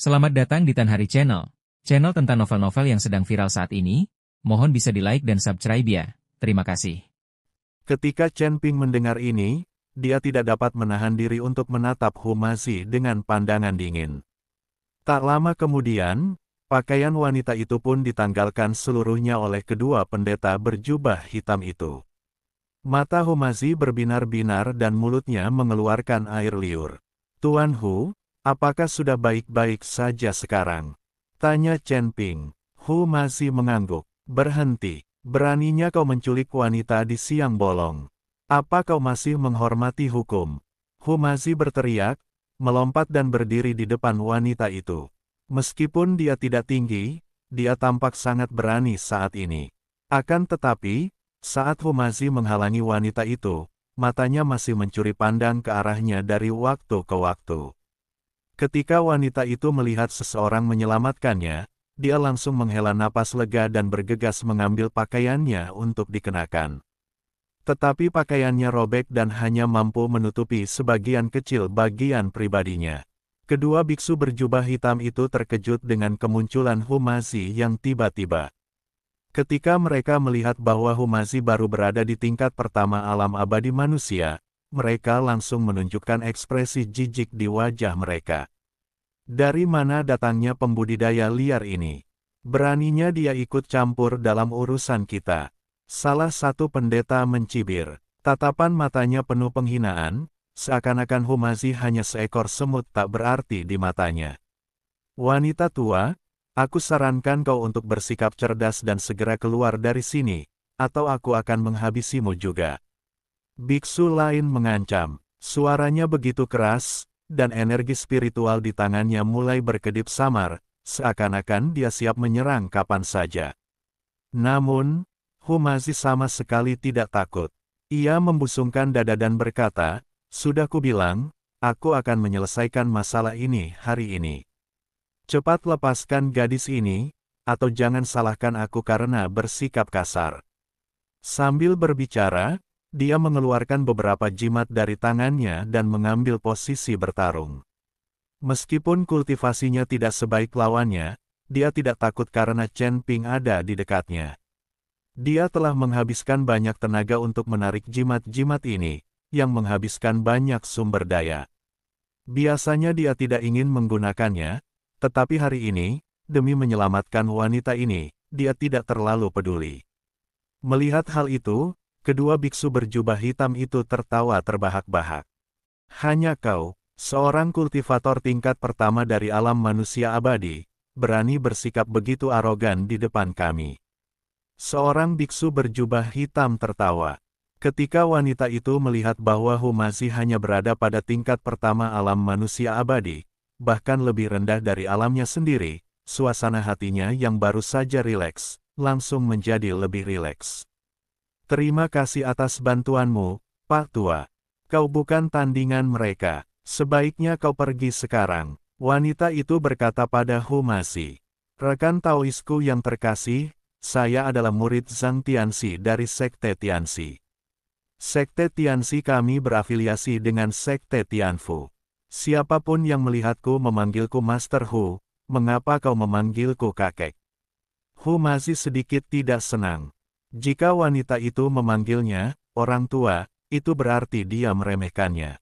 Selamat datang di Tan Hari Channel. Channel tentang novel-novel yang sedang viral saat ini. Mohon bisa di-like dan subscribe ya. Terima kasih. Ketika Chen Ping mendengar ini, dia tidak dapat menahan diri untuk menatap Hu Mazi dengan pandangan dingin. Tak lama kemudian, pakaian wanita itu pun ditanggalkan seluruhnya oleh kedua pendeta berjubah hitam itu. Mata Hu Mazi berbinar-binar dan mulutnya mengeluarkan air liur. "Tuan Hu, apakah sudah baik-baik saja sekarang?" tanya Chen Ping. Hu Mazi mengangguk. "Berhenti. Beraninya kau menculik wanita di siang bolong. Apa kau masih menghormati hukum?" Hu Mazi berteriak, melompat dan berdiri di depan wanita itu. Meskipun dia tidak tinggi, dia tampak sangat berani saat ini. Akan tetapi, saat Hu Mazi menghalangi wanita itu, matanya masih mencuri pandang ke arahnya dari waktu ke waktu. Ketika wanita itu melihat seseorang menyelamatkannya, dia langsung menghela napas lega dan bergegas mengambil pakaiannya untuk dikenakan. Tetapi pakaiannya robek dan hanya mampu menutupi sebagian kecil bagian pribadinya. Kedua biksu berjubah hitam itu terkejut dengan kemunculan Hu Mazi yang tiba-tiba. Ketika mereka melihat bahwa Hu Mazi baru berada di tingkat pertama alam abadi manusia, mereka langsung menunjukkan ekspresi jijik di wajah mereka. Dari mana datangnya pembudidaya liar ini? Beraninya dia ikut campur dalam urusan kita. Salah satu pendeta mencibir. Tatapan matanya penuh penghinaan, seakan-akan Hu Mazi hanya seekor semut tak berarti di matanya. "Wanita tua, aku sarankan kau untuk bersikap cerdas dan segera keluar dari sini, atau aku akan menghabisimu juga." Biksu lain mengancam. Suaranya begitu keras, dan energi spiritual di tangannya mulai berkedip samar, seakan-akan dia siap menyerang kapan saja. Namun, Hu Mazi sama sekali tidak takut. Ia membusungkan dada dan berkata, "Sudah kubilang, aku akan menyelesaikan masalah ini hari ini. Cepat lepaskan gadis ini, atau jangan salahkan aku karena bersikap kasar." Sambil berbicara, dia mengeluarkan beberapa jimat dari tangannya dan mengambil posisi bertarung. Meskipun kultivasinya tidak sebaik lawannya, dia tidak takut karena Chen Ping ada di dekatnya. Dia telah menghabiskan banyak tenaga untuk menarik jimat-jimat ini, yang menghabiskan banyak sumber daya. Biasanya dia tidak ingin menggunakannya, tetapi hari ini, demi menyelamatkan wanita ini, dia tidak terlalu peduli. Melihat hal itu, kedua biksu berjubah hitam itu tertawa terbahak-bahak. "Hanya kau, seorang kultivator tingkat pertama dari alam manusia abadi, berani bersikap begitu arogan di depan kami." Seorang biksu berjubah hitam tertawa. Ketika wanita itu melihat bahwa Hu Mazi hanya berada pada tingkat pertama alam manusia abadi, bahkan lebih rendah dari alamnya sendiri, suasana hatinya yang baru saja rileks, langsung menjadi lebih rileks. "Terima kasih atas bantuanmu, Pak Tua. Kau bukan tandingan mereka. Sebaiknya kau pergi sekarang." Wanita itu berkata pada Hu Mazi. "Rekan Taoisku yang terkasih, saya adalah murid Zhang Tianxi dari Sekte Tianxi. Sekte Tianxi kami berafiliasi dengan Sekte Tianfu. Siapapun yang melihatku memanggilku Master Hu, mengapa kau memanggilku kakek?" Hu Mazi sedikit tidak senang. Jika wanita itu memanggilnya orang tua, itu berarti dia meremehkannya.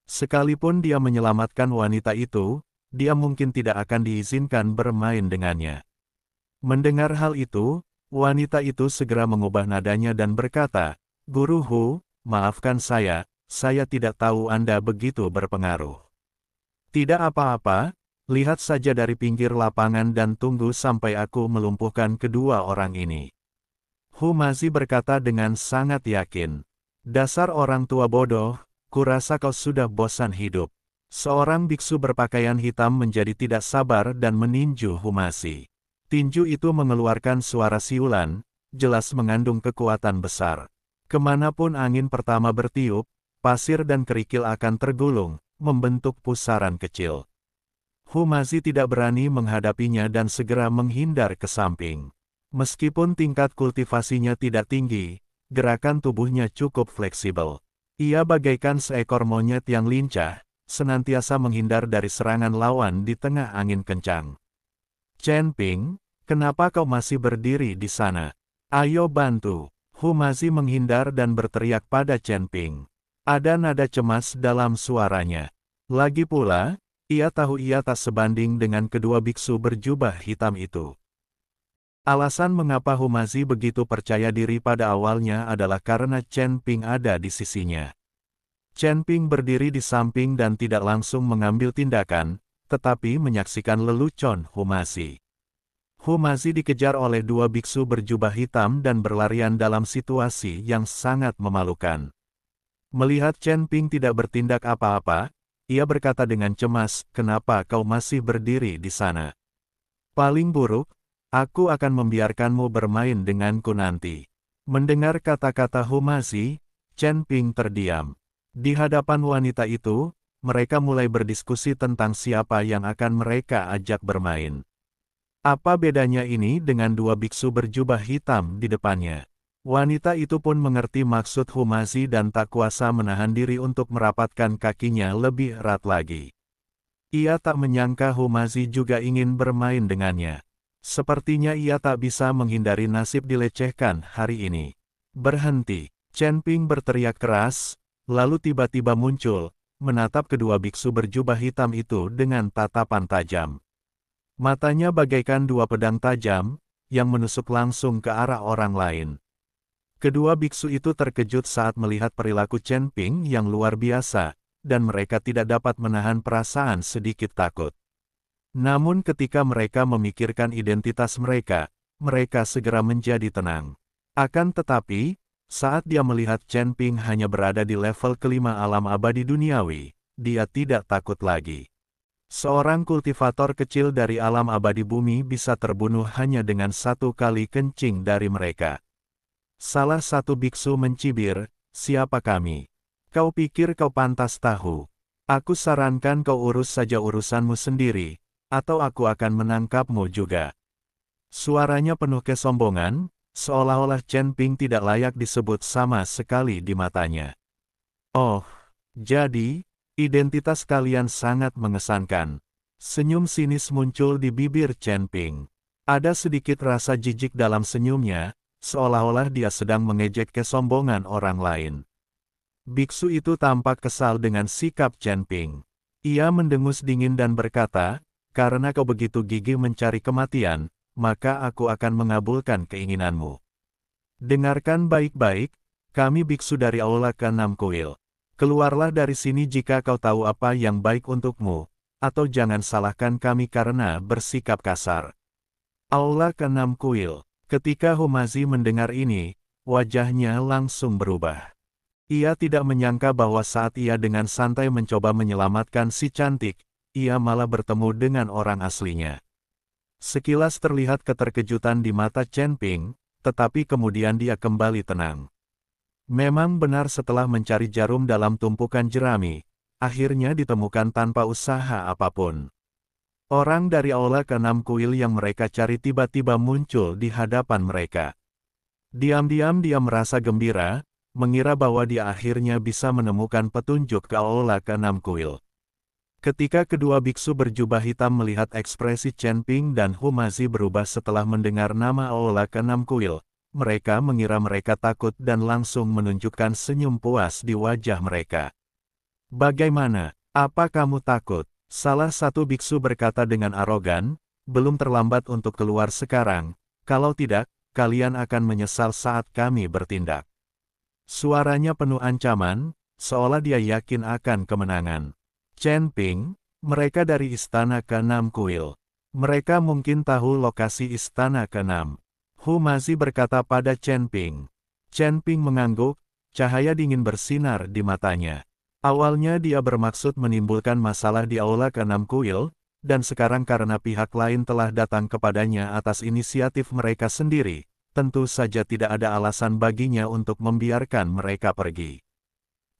Sekalipun dia menyelamatkan wanita itu, dia mungkin tidak akan diizinkan bermain dengannya. Mendengar hal itu, wanita itu segera mengubah nadanya dan berkata, "Guru Hu, maafkan saya tidak tahu Anda begitu berpengaruh." "Tidak apa-apa, lihat saja dari pinggir lapangan dan tunggu sampai aku melumpuhkan kedua orang ini." Hu Mazi berkata dengan sangat yakin, "Dasar orang tua bodoh, kurasa kau sudah bosan hidup." Seorang biksu berpakaian hitam menjadi tidak sabar dan meninju Hu Mazi. Tinju itu mengeluarkan suara siulan, jelas mengandung kekuatan besar. Kemanapun angin pertama bertiup, pasir dan kerikil akan tergulung, membentuk pusaran kecil. Hu Mazi tidak berani menghadapinya dan segera menghindar ke samping. Meskipun tingkat kultivasinya tidak tinggi, gerakan tubuhnya cukup fleksibel. Ia bagaikan seekor monyet yang lincah, senantiasa menghindar dari serangan lawan di tengah angin kencang. Chen Ping, kenapa kau masih berdiri di sana? Ayo bantu. Humazi menghindar dan berteriak pada Chen Ping. Ada nada cemas dalam suaranya. Lagi pula, ia tahu ia tak sebanding dengan kedua biksu berjubah hitam itu. Alasan mengapa Humazi begitu percaya diri pada awalnya adalah karena Chen Ping ada di sisinya. Chen Ping berdiri di samping dan tidak langsung mengambil tindakan, tetapi menyaksikan lelucon Humazi. Humazi dikejar oleh dua biksu berjubah hitam dan berlarian dalam situasi yang sangat memalukan. Melihat Chen Ping tidak bertindak apa-apa, ia berkata dengan cemas, "Kenapa kau masih berdiri di sana? Paling buruk, aku akan membiarkanmu bermain denganku nanti." Mendengar kata-kata Humazi, Chen Ping terdiam. Di hadapan wanita itu, mereka mulai berdiskusi tentang siapa yang akan mereka ajak bermain. Apa bedanya ini dengan dua biksu berjubah hitam di depannya? Wanita itu pun mengerti maksud Humazi dan tak kuasa menahan diri untuk merapatkan kakinya lebih erat lagi. Ia tak menyangka Humazi juga ingin bermain dengannya. Sepertinya ia tak bisa menghindari nasib dilecehkan hari ini. "Berhenti!" Chen Ping berteriak keras, lalu tiba-tiba muncul, menatap kedua biksu berjubah hitam itu dengan tatapan tajam. Matanya bagaikan dua pedang tajam, yang menusuk langsung ke arah orang lain. Kedua biksu itu terkejut saat melihat perilaku Chen Ping yang luar biasa, dan mereka tidak dapat menahan perasaan sedikit takut. Namun ketika mereka memikirkan identitas mereka, mereka segera menjadi tenang. Akan tetapi, saat dia melihat Chen Ping hanya berada di level kelima alam abadi duniawi, dia tidak takut lagi. Seorang kultivator kecil dari alam abadi bumi bisa terbunuh hanya dengan satu kali kencing dari mereka. Salah satu biksu mencibir, "Siapa kami? Kau pikir kau pantas tahu? Aku sarankan kau urus saja urusanmu sendiri, atau aku akan menangkapmu juga." Suaranya penuh kesombongan, seolah-olah Chen Ping tidak layak disebut sama sekali di matanya. "Oh, jadi, identitas kalian sangat mengesankan." Senyum sinis muncul di bibir Chen Ping. Ada sedikit rasa jijik dalam senyumnya, seolah-olah dia sedang mengejek kesombongan orang lain. Biksu itu tampak kesal dengan sikap Chen Ping. Ia mendengus dingin dan berkata, "Karena kau begitu gigih mencari kematian, maka aku akan mengabulkan keinginanmu. Dengarkan baik-baik, kami biksu dari Aula ke-6 Kuil. Keluarlah dari sini jika kau tahu apa yang baik untukmu, atau jangan salahkan kami karena bersikap kasar." Aula ke-6 Kuil. Ketika Humazi mendengar ini, wajahnya langsung berubah. Ia tidak menyangka bahwa saat ia dengan santai mencoba menyelamatkan si cantik, ia malah bertemu dengan orang aslinya. Sekilas terlihat keterkejutan di mata Chen Ping, tetapi kemudian dia kembali tenang. Memang benar setelah mencari jarum dalam tumpukan jerami, akhirnya ditemukan tanpa usaha apapun. Orang dari Aula ke-6 Kuil yang mereka cari tiba-tiba muncul di hadapan mereka. Diam-diam dia merasa gembira, mengira bahwa dia akhirnya bisa menemukan petunjuk ke Aula ke-6 Kuil. Ketika kedua biksu berjubah hitam melihat ekspresi Chen Ping dan Humazi berubah setelah mendengar nama Aula ke-6 Kuil, mereka mengira mereka takut dan langsung menunjukkan senyum puas di wajah mereka. "Bagaimana? Apa kamu takut?" Salah satu biksu berkata dengan arogan, "Belum terlambat untuk keluar sekarang, kalau tidak, kalian akan menyesal saat kami bertindak." Suaranya penuh ancaman, seolah dia yakin akan kemenangan. "Chen Ping, mereka dari Istana ke-6 Kuil. Mereka mungkin tahu lokasi Istana ke-6. Humazi berkata pada Chen Ping. Chen Ping mengangguk, cahaya dingin bersinar di matanya. Awalnya dia bermaksud menimbulkan masalah di Aula ke-6 Kuil, dan sekarang karena pihak lain telah datang kepadanya atas inisiatif mereka sendiri, tentu saja tidak ada alasan baginya untuk membiarkan mereka pergi.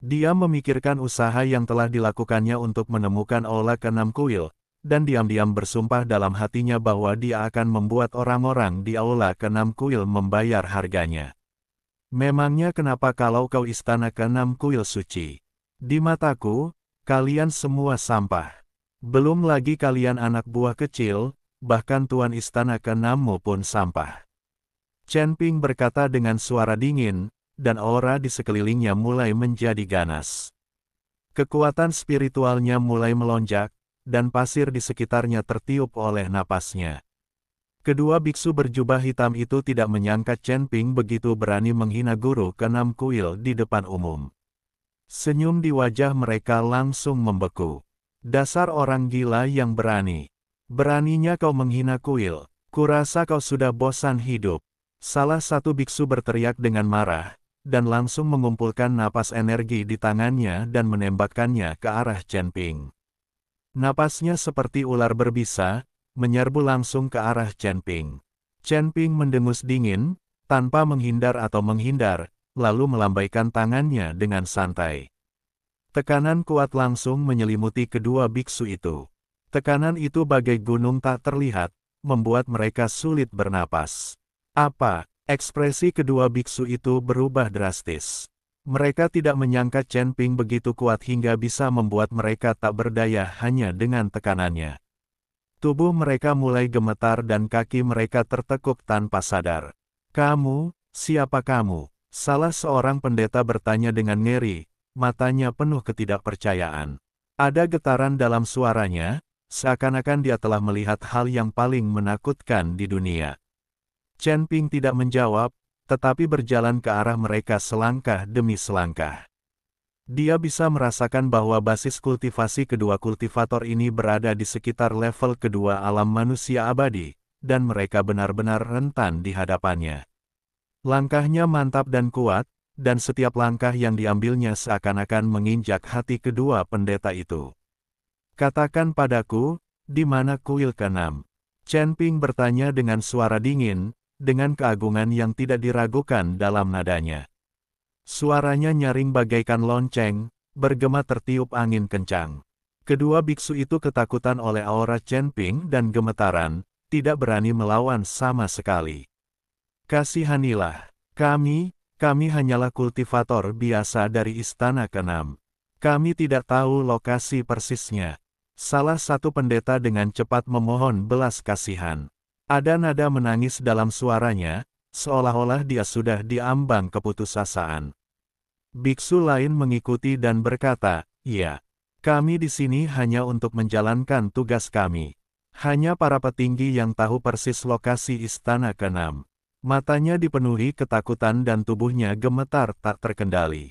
Dia memikirkan usaha yang telah dilakukannya untuk menemukan Aula ke-6 Kuil, dan diam-diam bersumpah dalam hatinya bahwa dia akan membuat orang-orang di Aula ke-6 Kuil membayar harganya. "Memangnya kenapa kalau kau Istana ke-6 Kuil suci? Di mataku, Kalian semua sampah. Belum lagi kalian anak buah kecil, bahkan Tuan Istana ke-6 pun sampah. Chen Ping berkata dengan suara dingin, dan aura di sekelilingnya mulai menjadi ganas. Kekuatan spiritualnya mulai melonjak, dan pasir di sekitarnya tertiup oleh napasnya. Kedua biksu berjubah hitam itu tidak menyangka Chen Ping begitu berani menghina guru ke-6 kuil di depan umum. Senyum di wajah mereka langsung membeku. Dasar orang gila yang berani. Beraninya kau menghina kuil. Kurasa kau sudah bosan hidup. Salah satu biksu berteriak dengan marah, dan langsung mengumpulkan napas energi di tangannya dan menembakkannya ke arah Chen Ping. Napasnya seperti ular berbisa, menyerbu langsung ke arah Chen Ping. Chen Ping mendengus dingin, tanpa menghindar atau menghindar, lalu melambaikan tangannya dengan santai. Tekanan kuat langsung menyelimuti kedua biksu itu. Tekanan itu bagai gunung tak terlihat, membuat mereka sulit bernapas. Apa? Ekspresi kedua biksu itu berubah drastis. Mereka tidak menyangka Chen Ping begitu kuat hingga bisa membuat mereka tak berdaya hanya dengan tekanannya. Tubuh mereka mulai gemetar dan kaki mereka tertekuk tanpa sadar. Kamu, siapa kamu? Salah seorang pendeta bertanya dengan ngeri, matanya penuh ketidakpercayaan. Ada getaran dalam suaranya, seakan-akan dia telah melihat hal yang paling menakutkan di dunia. Chen Ping tidak menjawab, tetapi berjalan ke arah mereka selangkah demi selangkah. Dia bisa merasakan bahwa basis kultivasi kedua kultivator ini berada di sekitar level kedua alam manusia abadi, dan mereka benar-benar rentan di hadapannya. Langkahnya mantap dan kuat, dan setiap langkah yang diambilnya seakan-akan menginjak hati kedua pendeta itu. Katakan padaku, di mana kuil ke-6? Chen Ping bertanya dengan suara dingin, dengan keagungan yang tidak diragukan dalam nadanya. Suaranya nyaring bagaikan lonceng, bergema tertiup angin kencang. Kedua biksu itu ketakutan oleh aura Chen Ping dan gemetaran, tidak berani melawan sama sekali. Kasihanilah, kami hanyalah kultivator biasa dari Istana ke-6. Kami tidak tahu lokasi persisnya. Salah satu pendeta dengan cepat memohon belas kasihan. Ada nada menangis dalam suaranya, seolah-olah dia sudah diambang keputusasaan. Biksu lain mengikuti dan berkata, "Ya, kami di sini hanya untuk menjalankan tugas kami. Hanya para petinggi yang tahu persis lokasi Istana ke-6. Matanya dipenuhi ketakutan dan tubuhnya gemetar tak terkendali.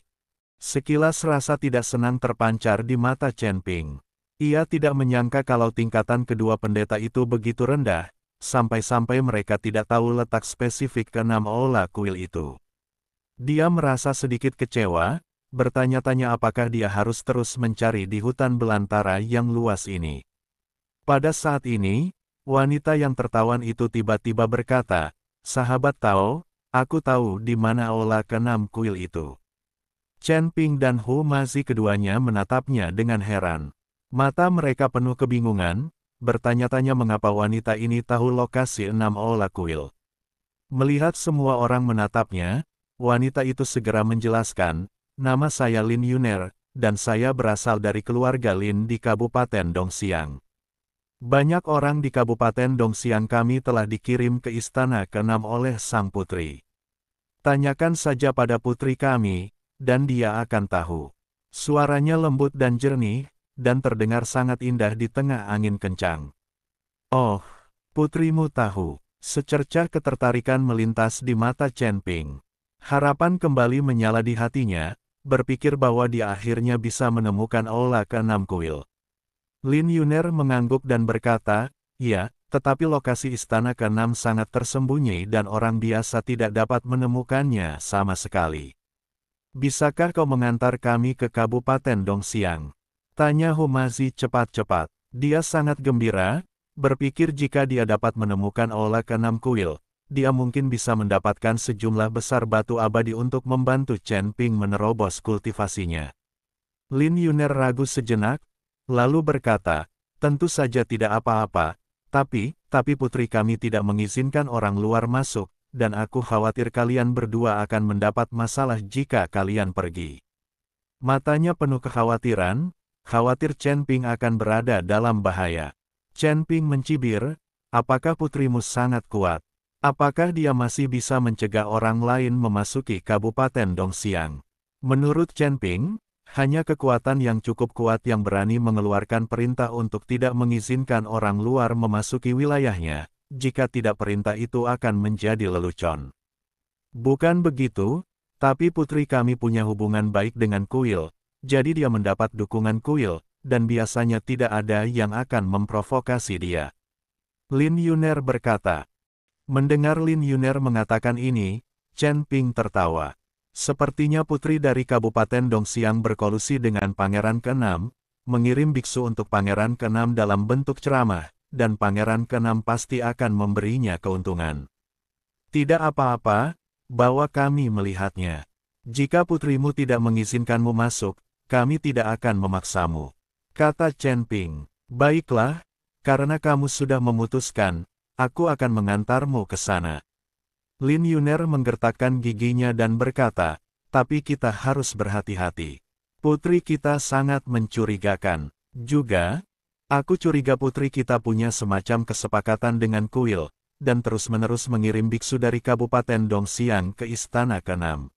Sekilas rasa tidak senang terpancar di mata Chen Ping. Ia tidak menyangka kalau tingkatan kedua pendeta itu begitu rendah, sampai-sampai mereka tidak tahu letak spesifik ke-6 aula kuil itu. Dia merasa sedikit kecewa, bertanya-tanya apakah dia harus terus mencari di hutan belantara yang luas ini. Pada saat ini, wanita yang tertawan itu tiba-tiba berkata, "Sahabat Tao, aku tahu di mana aula ke-6 kuil itu." Chen Ping dan Hu Mazi keduanya menatapnya dengan heran. Mata mereka penuh kebingungan, bertanya-tanya mengapa wanita ini tahu lokasi 6 aula kuil. Melihat semua orang menatapnya, wanita itu segera menjelaskan, "Nama saya Lin Yuner, dan saya berasal dari keluarga Lin di Kabupaten Dongxiang. Banyak orang di Kabupaten Dongxiang kami telah dikirim ke Istana ke-6 oleh Sang Putri. Tanyakan saja pada putri kami, dan dia akan tahu." Suaranya lembut dan jernih, dan terdengar sangat indah di tengah angin kencang. "Oh, putrimu tahu." Secercah ketertarikan melintas di mata Chen Ping. Harapan kembali menyala di hatinya, berpikir bahwa dia akhirnya bisa menemukan aula ke-6 kuil. Lin Yuner mengangguk dan berkata, "Ya, tetapi lokasi Istana ke-6 sangat tersembunyi dan orang biasa tidak dapat menemukannya sama sekali. Bisakah kau mengantar kami ke Kabupaten Dongxiang?" Tanya Hu Mazi cepat-cepat. Dia sangat gembira, berpikir jika dia dapat menemukan aula ke-6 kuil, dia mungkin bisa mendapatkan sejumlah besar batu abadi untuk membantu Chen Ping menerobos kultivasinya. Lin Yuner ragu sejenak, lalu berkata, "Tentu saja tidak apa-apa, tapi putri kami tidak mengizinkan orang luar masuk, dan aku khawatir kalian berdua akan mendapat masalah jika kalian pergi." Matanya penuh kekhawatiran, khawatir Chen Ping akan berada dalam bahaya. Chen Ping mencibir, apakah putrimu sangat kuat? Apakah dia masih bisa mencegah orang lain memasuki Kabupaten Dongxiang? Menurut Chen Ping, hanya kekuatan yang cukup kuat yang berani mengeluarkan perintah untuk tidak mengizinkan orang luar memasuki wilayahnya, jika tidak perintah itu akan menjadi lelucon. Bukan begitu, tapi putri kami punya hubungan baik dengan kuil, jadi dia mendapat dukungan kuil, dan biasanya tidak ada yang akan memprovokasi dia. Lin Yuner berkata. Mendengar Lin Yuner mengatakan ini, Chen Ping tertawa. Sepertinya putri dari Kabupaten Dongxiang berkolusi dengan Pangeran ke-6, mengirim biksu untuk Pangeran ke-6 dalam bentuk ceramah, dan Pangeran ke-6 pasti akan memberinya keuntungan. Tidak apa-apa, bawa kami melihatnya. Jika putrimu tidak mengizinkanmu masuk, kami tidak akan memaksamu. Kata Chen Ping. Baiklah, karena kamu sudah memutuskan, aku akan mengantarmu ke sana. Lin Yuner menggertakkan giginya dan berkata, tapi kita harus berhati-hati. Putri kita sangat mencurigakan. Juga, aku curiga putri kita punya semacam kesepakatan dengan kuil, dan terus-menerus mengirim biksu dari Kabupaten Dongxiang ke Istana ke-6.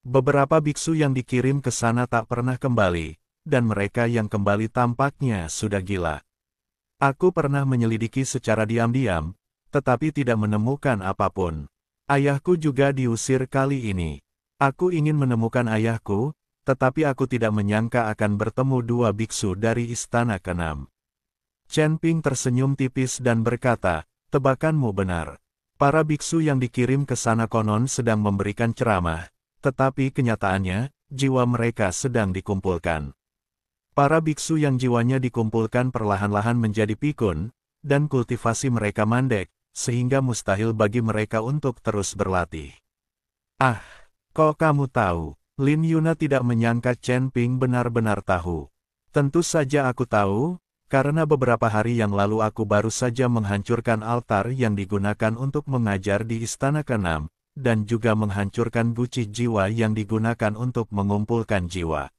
Beberapa biksu yang dikirim ke sana tak pernah kembali, dan mereka yang kembali tampaknya sudah gila. Aku pernah menyelidiki secara diam-diam, tetapi tidak menemukan apapun. Ayahku juga diusir kali ini. Aku ingin menemukan ayahku, tetapi aku tidak menyangka akan bertemu dua biksu dari Istana ke-6. Chen Ping tersenyum tipis dan berkata, tebakanmu benar. Para biksu yang dikirim ke sana konon sedang memberikan ceramah, tetapi kenyataannya, jiwa mereka sedang dikumpulkan. Para biksu yang jiwanya dikumpulkan perlahan-lahan menjadi pikun, dan kultivasi mereka mandek, sehingga mustahil bagi mereka untuk terus berlatih. Ah, kok kamu tahu? Lin Yuna tidak menyangka Chen Ping benar-benar tahu. Tentu saja aku tahu, karena beberapa hari yang lalu aku baru saja menghancurkan altar yang digunakan untuk mengajar di Istana ke-6, dan juga menghancurkan guci jiwa yang digunakan untuk mengumpulkan jiwa.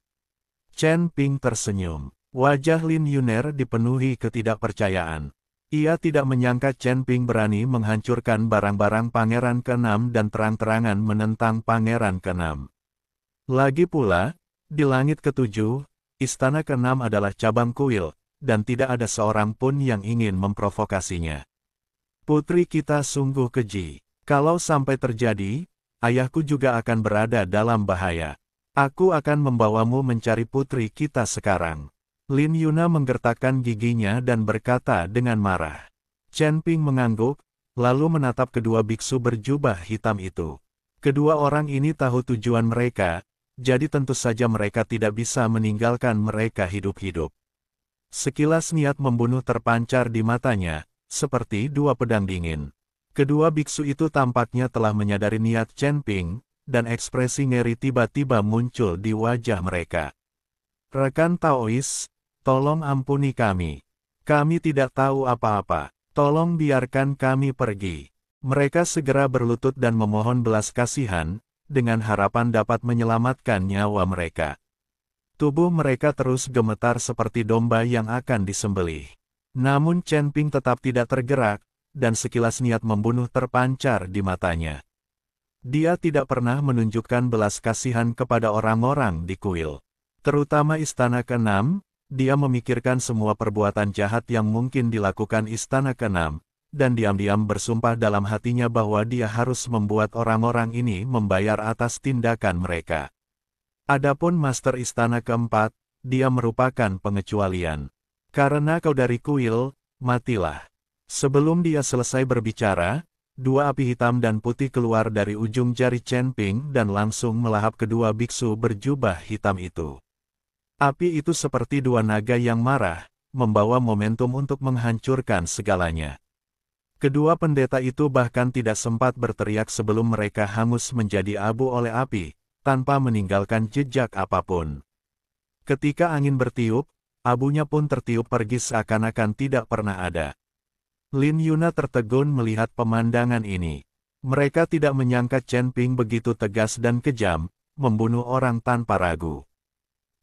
Chen Ping tersenyum. Wajah Lin Yuner dipenuhi ketidakpercayaan. Ia tidak menyangka Chen Ping berani menghancurkan barang-barang Pangeran ke-6 dan terang-terangan menentang Pangeran ke-6. Lagi pula, di langit ke-7, Istana ke-6 adalah cabang kuil, dan tidak ada seorang pun yang ingin memprovokasinya. Putri kita sungguh keji. Kalau sampai terjadi, ayahku juga akan berada dalam bahaya. Aku akan membawamu mencari putri kita sekarang. Lin Yuna menggertakkan giginya dan berkata dengan marah. Chen Ping mengangguk, lalu menatap kedua biksu berjubah hitam itu. Kedua orang ini tahu tujuan mereka, jadi tentu saja mereka tidak bisa meninggalkan mereka hidup-hidup. Sekilas niat membunuh terpancar di matanya, seperti dua pedang dingin. Kedua biksu itu tampaknya telah menyadari niat Chen Ping, dan ekspresi ngeri tiba-tiba muncul di wajah mereka. Rekan Taois, tolong ampuni kami. Kami tidak tahu apa-apa. Tolong biarkan kami pergi. Mereka segera berlutut dan memohon belas kasihan, dengan harapan dapat menyelamatkan nyawa mereka. Tubuh mereka terus gemetar seperti domba yang akan disembelih. Namun Chen Ping tetap tidak tergerak, dan sekilas niat membunuh terpancar di matanya. Dia tidak pernah menunjukkan belas kasihan kepada orang-orang di kuil. Terutama Istana ke-6, dia memikirkan semua perbuatan jahat yang mungkin dilakukan Istana ke-6, dan diam-diam bersumpah dalam hatinya bahwa dia harus membuat orang-orang ini membayar atas tindakan mereka. Adapun Master Istana ke-4, dia merupakan pengecualian. Karena kau dari kuil, matilah. Sebelum dia selesai berbicara, dua api hitam dan putih keluar dari ujung jari Chen Ping dan langsung melahap kedua biksu berjubah hitam itu. Api itu seperti dua naga yang marah, membawa momentum untuk menghancurkan segalanya. Kedua pendeta itu bahkan tidak sempat berteriak sebelum mereka hangus menjadi abu oleh api, tanpa meninggalkan jejak apapun. Ketika angin bertiup, abunya pun tertiup pergi seakan-akan tidak pernah ada. Lin Yuna tertegun melihat pemandangan ini. Mereka tidak menyangka Chen Ping begitu tegas dan kejam, membunuh orang tanpa ragu.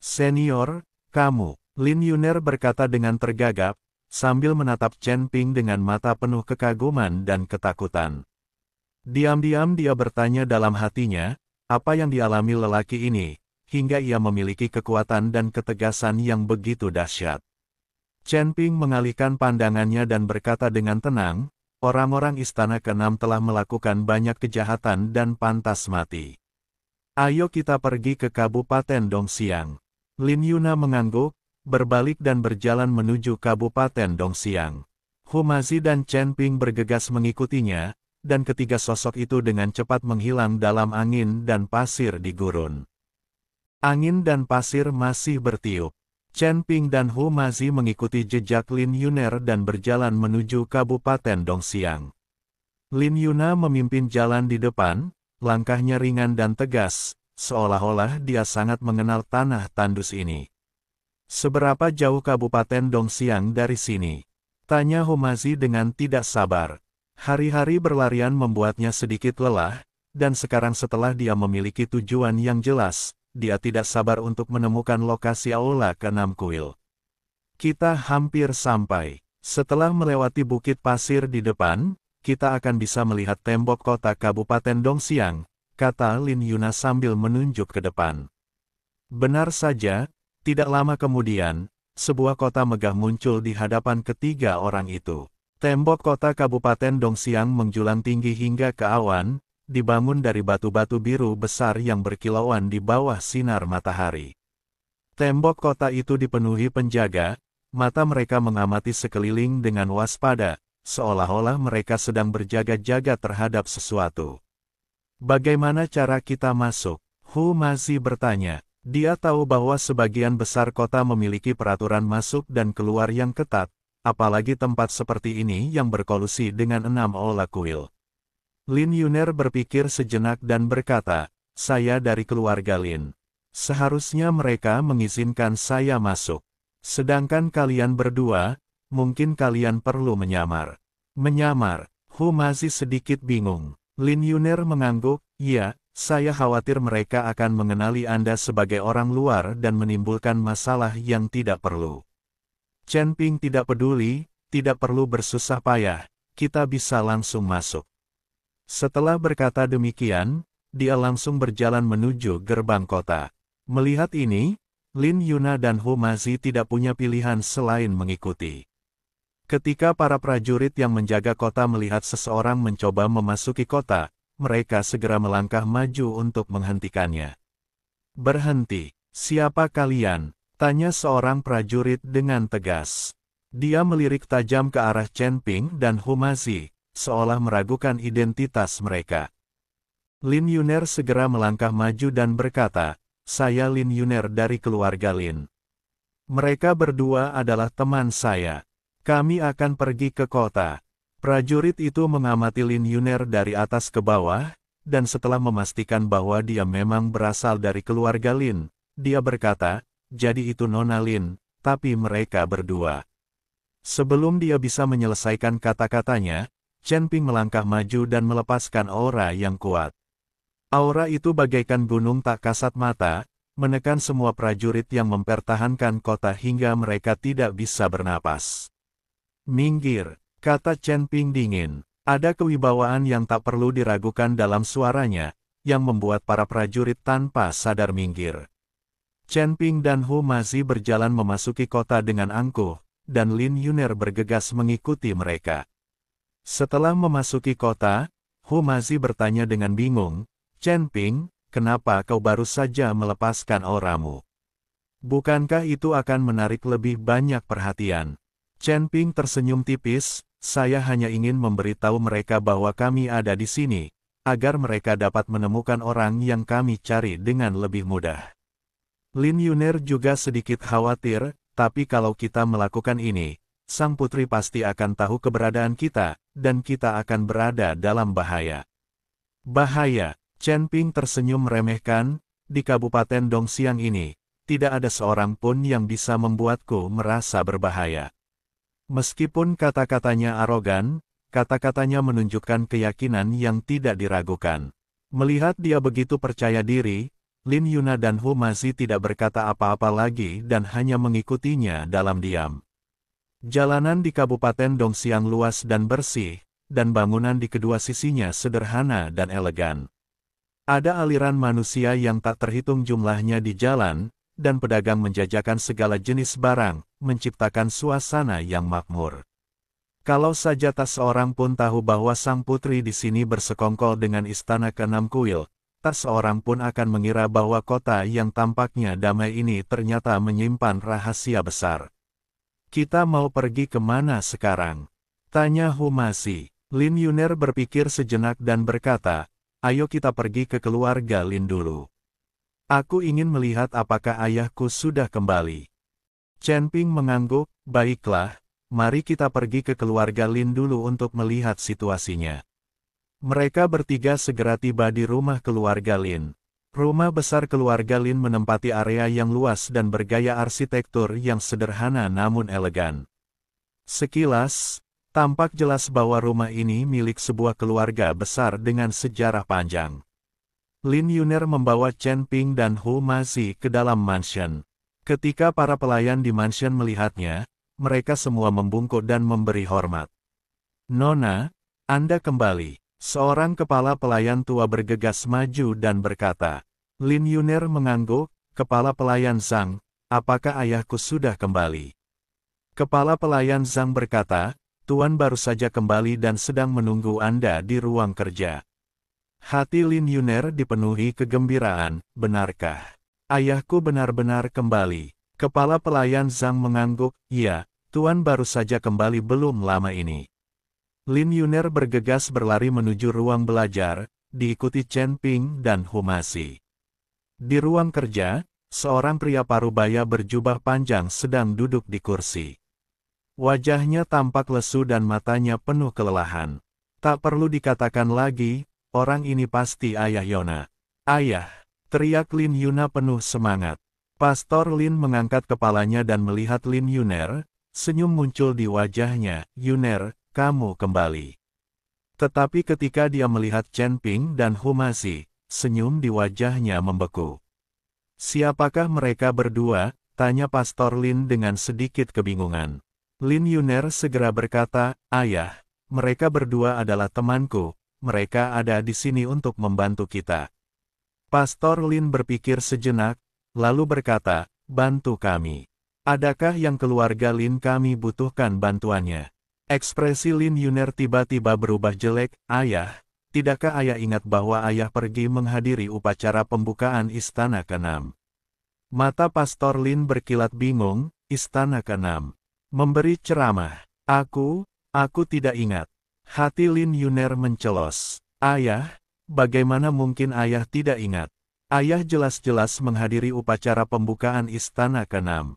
Senior, kamu, Lin Yuner berkata dengan tergagap, sambil menatap Chen Ping dengan mata penuh kekaguman dan ketakutan. Diam-diam dia bertanya dalam hatinya, apa yang dialami lelaki ini, hingga ia memiliki kekuatan dan ketegasan yang begitu dahsyat. Chen Ping mengalihkan pandangannya dan berkata dengan tenang, orang-orang istana keenam telah melakukan banyak kejahatan dan pantas mati. Ayo kita pergi ke Kabupaten Dongxiang. Lin Yuna mengangguk, berbalik dan berjalan menuju Kabupaten Dongxiang. Humazi dan Chen Ping bergegas mengikutinya, dan ketiga sosok itu dengan cepat menghilang dalam angin dan pasir di gurun. Angin dan pasir masih bertiup. Chen Ping dan Humazi mengikuti jejak Lin Yuner dan berjalan menuju Kabupaten Dongxiang. Lin Yuna memimpin jalan di depan, langkahnya ringan dan tegas, seolah-olah dia sangat mengenal tanah tandus ini. Seberapa jauh Kabupaten Dongxiang dari sini? Tanya Humazi dengan tidak sabar. Hari-hari berlarian membuatnya sedikit lelah, dan sekarang setelah dia memiliki tujuan yang jelas, dia tidak sabar untuk menemukan lokasi Aula ke-6 kuil. Kita hampir sampai. Setelah melewati bukit pasir di depan, kita akan bisa melihat tembok kota Kabupaten Dongxiang, kata Lin Yuna sambil menunjuk ke depan. Benar saja. Tidak lama kemudian, sebuah kota megah muncul di hadapan ketiga orang itu. Tembok kota Kabupaten Dongxiang menjulang tinggi hingga ke awan, dibangun dari batu-batu biru besar yang berkilauan di bawah sinar matahari. Tembok kota itu dipenuhi penjaga, mata mereka mengamati sekeliling dengan waspada, seolah-olah mereka sedang berjaga-jaga terhadap sesuatu. Bagaimana cara kita masuk? Humazi bertanya. Dia tahu bahwa sebagian besar kota memiliki peraturan masuk dan keluar yang ketat, apalagi tempat seperti ini yang berkolusi dengan 6 aula kuil. Lin Yuner berpikir sejenak dan berkata, saya dari keluarga Lin. Seharusnya mereka mengizinkan saya masuk. Sedangkan kalian berdua, mungkin kalian perlu menyamar. Menyamar? Humazi sedikit bingung. Lin Yuner mengangguk, iya. Saya khawatir mereka akan mengenali Anda sebagai orang luar dan menimbulkan masalah yang tidak perlu. Chen Ping tidak peduli, tidak perlu bersusah payah, kita bisa langsung masuk. Setelah berkata demikian, dia langsung berjalan menuju gerbang kota. Melihat ini, Lin Yuna dan Humazi tidak punya pilihan selain mengikuti. Ketika para prajurit yang menjaga kota melihat seseorang mencoba memasuki kota, mereka segera melangkah maju untuk menghentikannya. Berhenti, siapa kalian? Tanya seorang prajurit dengan tegas. Dia melirik tajam ke arah Chen Ping dan Humazi, seolah meragukan identitas mereka. Lin Yuner segera melangkah maju dan berkata, saya Lin Yuner dari keluarga Lin. Mereka berdua adalah teman saya. Kami akan pergi ke kota. Prajurit itu mengamati Lin Yuner dari atas ke bawah, dan setelah memastikan bahwa dia memang berasal dari keluarga Lin, dia berkata, jadi itu Nona Lin, tapi mereka berdua. Sebelum dia bisa menyelesaikan kata-katanya, Chen Ping melangkah maju dan melepaskan aura yang kuat. Aura itu bagaikan gunung tak kasat mata, menekan semua prajurit yang mempertahankan kota hingga mereka tidak bisa bernapas. Minggir. Kata Chen Ping dingin. Ada kewibawaan yang tak perlu diragukan dalam suaranya, yang membuat para prajurit tanpa sadar minggir. Chen Ping dan Humazi berjalan memasuki kota dengan angkuh, dan Lin Yuner bergegas mengikuti mereka. Setelah memasuki kota, Humazi bertanya dengan bingung, Chen Ping, kenapa kau baru saja melepaskan auramu? Bukankah itu akan menarik lebih banyak perhatian? Chen Ping tersenyum tipis, saya hanya ingin memberitahu mereka bahwa kami ada di sini, agar mereka dapat menemukan orang yang kami cari dengan lebih mudah. Lin Yuner juga sedikit khawatir, tapi kalau kita melakukan ini, sang putri pasti akan tahu keberadaan kita, dan kita akan berada dalam bahaya. Bahaya, Chen Ping tersenyum meremehkan, di Kabupaten Dongxiang ini, tidak ada seorang pun yang bisa membuatku merasa berbahaya. Meskipun kata-katanya arogan, kata-katanya menunjukkan keyakinan yang tidak diragukan. Melihat dia begitu percaya diri, Lin Yuna dan Hu Mazi tidak berkata apa-apa lagi dan hanya mengikutinya dalam diam. Jalanan di Kabupaten Dongxiang luas dan bersih, dan bangunan di kedua sisinya sederhana dan elegan. Ada aliran manusia yang tak terhitung jumlahnya di jalan, dan pedagang menjajakan segala jenis barang, menciptakan suasana yang makmur. Kalau saja tak seorang pun tahu bahwa sang putri di sini bersekongkol dengan istana keenam kuil, tak seorang pun akan mengira bahwa kota yang tampaknya damai ini ternyata menyimpan rahasia besar. Kita mau pergi kemana sekarang? Tanya Hu Mazi. Lin Yuner berpikir sejenak dan berkata, ayo kita pergi ke keluarga Lin dulu. Aku ingin melihat apakah ayahku sudah kembali. Chen Ping mengangguk, baiklah, mari kita pergi ke keluarga Lin dulu untuk melihat situasinya. Mereka bertiga segera tiba di rumah keluarga Lin. Rumah besar keluarga Lin menempati area yang luas dan bergaya arsitektur yang sederhana namun elegan. Sekilas, tampak jelas bahwa rumah ini milik sebuah keluarga besar dengan sejarah panjang. Lin Yuner membawa Chen Ping dan Hu Mazi ke dalam mansion. Ketika para pelayan di mansion melihatnya, mereka semua membungkuk dan memberi hormat. Nona, Anda kembali. Seorang kepala pelayan tua bergegas maju dan berkata. Lin Yuner mengangguk, kepala pelayan Zhang, apakah ayahku sudah kembali? Kepala pelayan Zhang berkata, Tuan baru saja kembali dan sedang menunggu Anda di ruang kerja. Hati Lin Yuner dipenuhi kegembiraan, benarkah? Ayahku benar-benar kembali. Kepala pelayan Zhang mengangguk, iya, Tuan baru saja kembali belum lama ini. Lin Yuner bergegas berlari menuju ruang belajar, diikuti Chen Ping dan Hu Mazi. Di ruang kerja, seorang pria parubaya berjubah panjang sedang duduk di kursi. Wajahnya tampak lesu dan matanya penuh kelelahan. Tak perlu dikatakan lagi, orang ini pasti Ayah Yona. Ayah, teriak Lin Yuna penuh semangat. Pastor Lin mengangkat kepalanya dan melihat Lin Yuner, senyum muncul di wajahnya, Yuner, kamu kembali. Tetapi ketika dia melihat Chen Ping dan Hu Mazi, senyum di wajahnya membeku. Siapakah mereka berdua? Tanya Pastor Lin dengan sedikit kebingungan. Lin Yuner segera berkata, Ayah, mereka berdua adalah temanku, mereka ada di sini untuk membantu kita. Pastor Lin berpikir sejenak, lalu berkata, bantu kami. Adakah yang keluarga Lin kami butuhkan bantuannya? Ekspresi Lin Yuner tiba-tiba berubah jelek, Ayah, tidakkah Ayah ingat bahwa Ayah pergi menghadiri upacara pembukaan Istana ke-6? Mata Pastor Lin berkilat bingung, Istana ke-6. Memberi ceramah. Aku tidak ingat. Hati Lin Yuner mencelos. Ayah, bagaimana mungkin Ayah tidak ingat? Ayah jelas-jelas menghadiri upacara pembukaan Istana ke-6.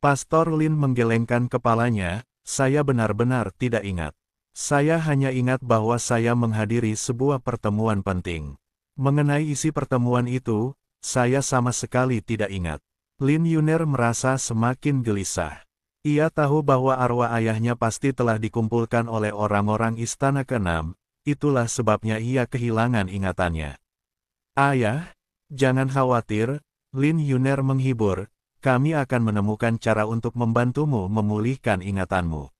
Pastor Lin menggelengkan kepalanya, saya benar-benar tidak ingat. Saya hanya ingat bahwa saya menghadiri sebuah pertemuan penting. Mengenai isi pertemuan itu, saya sama sekali tidak ingat. Lin Yuner merasa semakin gelisah. Ia tahu bahwa arwah ayahnya pasti telah dikumpulkan oleh orang-orang Istana ke-6, itulah sebabnya ia kehilangan ingatannya. Ayah, jangan khawatir, Lin Yuner menghibur, kami akan menemukan cara untuk membantumu memulihkan ingatanmu.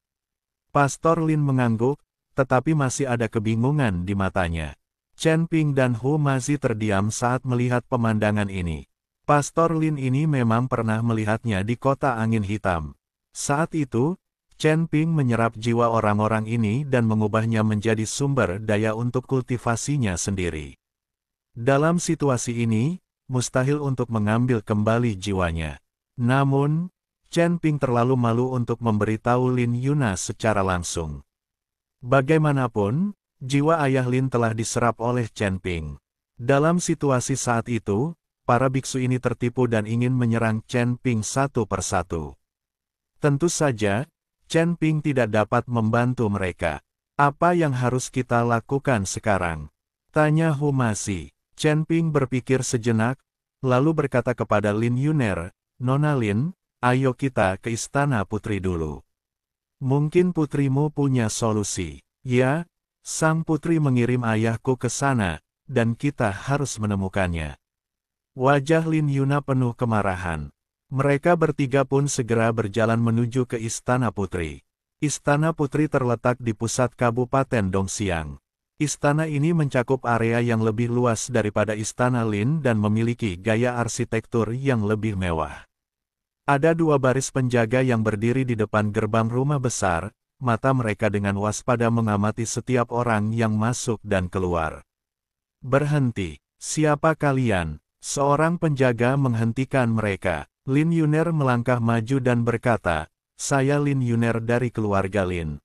Pastor Lin mengangguk, tetapi masih ada kebingungan di matanya. Chen Ping dan Hu Mazi terdiam saat melihat pemandangan ini. Pastor Lin ini memang pernah melihatnya di kota angin hitam. Saat itu, Chen Ping menyerap jiwa orang-orang ini dan mengubahnya menjadi sumber daya untuk kultivasinya sendiri. Dalam situasi ini, mustahil untuk mengambil kembali jiwanya. Namun, Chen Ping terlalu malu untuk memberitahu Lin Yuna secara langsung. Bagaimanapun, jiwa ayah Lin telah diserap oleh Chen Ping. Dalam situasi saat itu, para biksu ini tertipu dan ingin menyerang Chen Ping satu persatu. Tentu saja, Chen Ping tidak dapat membantu mereka. Apa yang harus kita lakukan sekarang? Tanya Hu Mazi. Chen Ping berpikir sejenak, lalu berkata kepada Lin Yuner, Nona Lin, ayo kita ke istana putri dulu. Mungkin putrimu punya solusi. Ya, sang putri mengirim ayahku ke sana, dan kita harus menemukannya. Wajah Lin Yuna penuh kemarahan. Mereka bertiga pun segera berjalan menuju ke Istana Putri. Istana Putri terletak di pusat Kabupaten Dongxiang. Istana ini mencakup area yang lebih luas daripada Istana Lin dan memiliki gaya arsitektur yang lebih mewah. Ada dua baris penjaga yang berdiri di depan gerbang rumah besar, mata mereka dengan waspada mengamati setiap orang yang masuk dan keluar. "Berhenti, siapa kalian?" Seorang penjaga menghentikan mereka. Lin Yuner melangkah maju dan berkata, "Saya Lin Yuner dari keluarga Lin.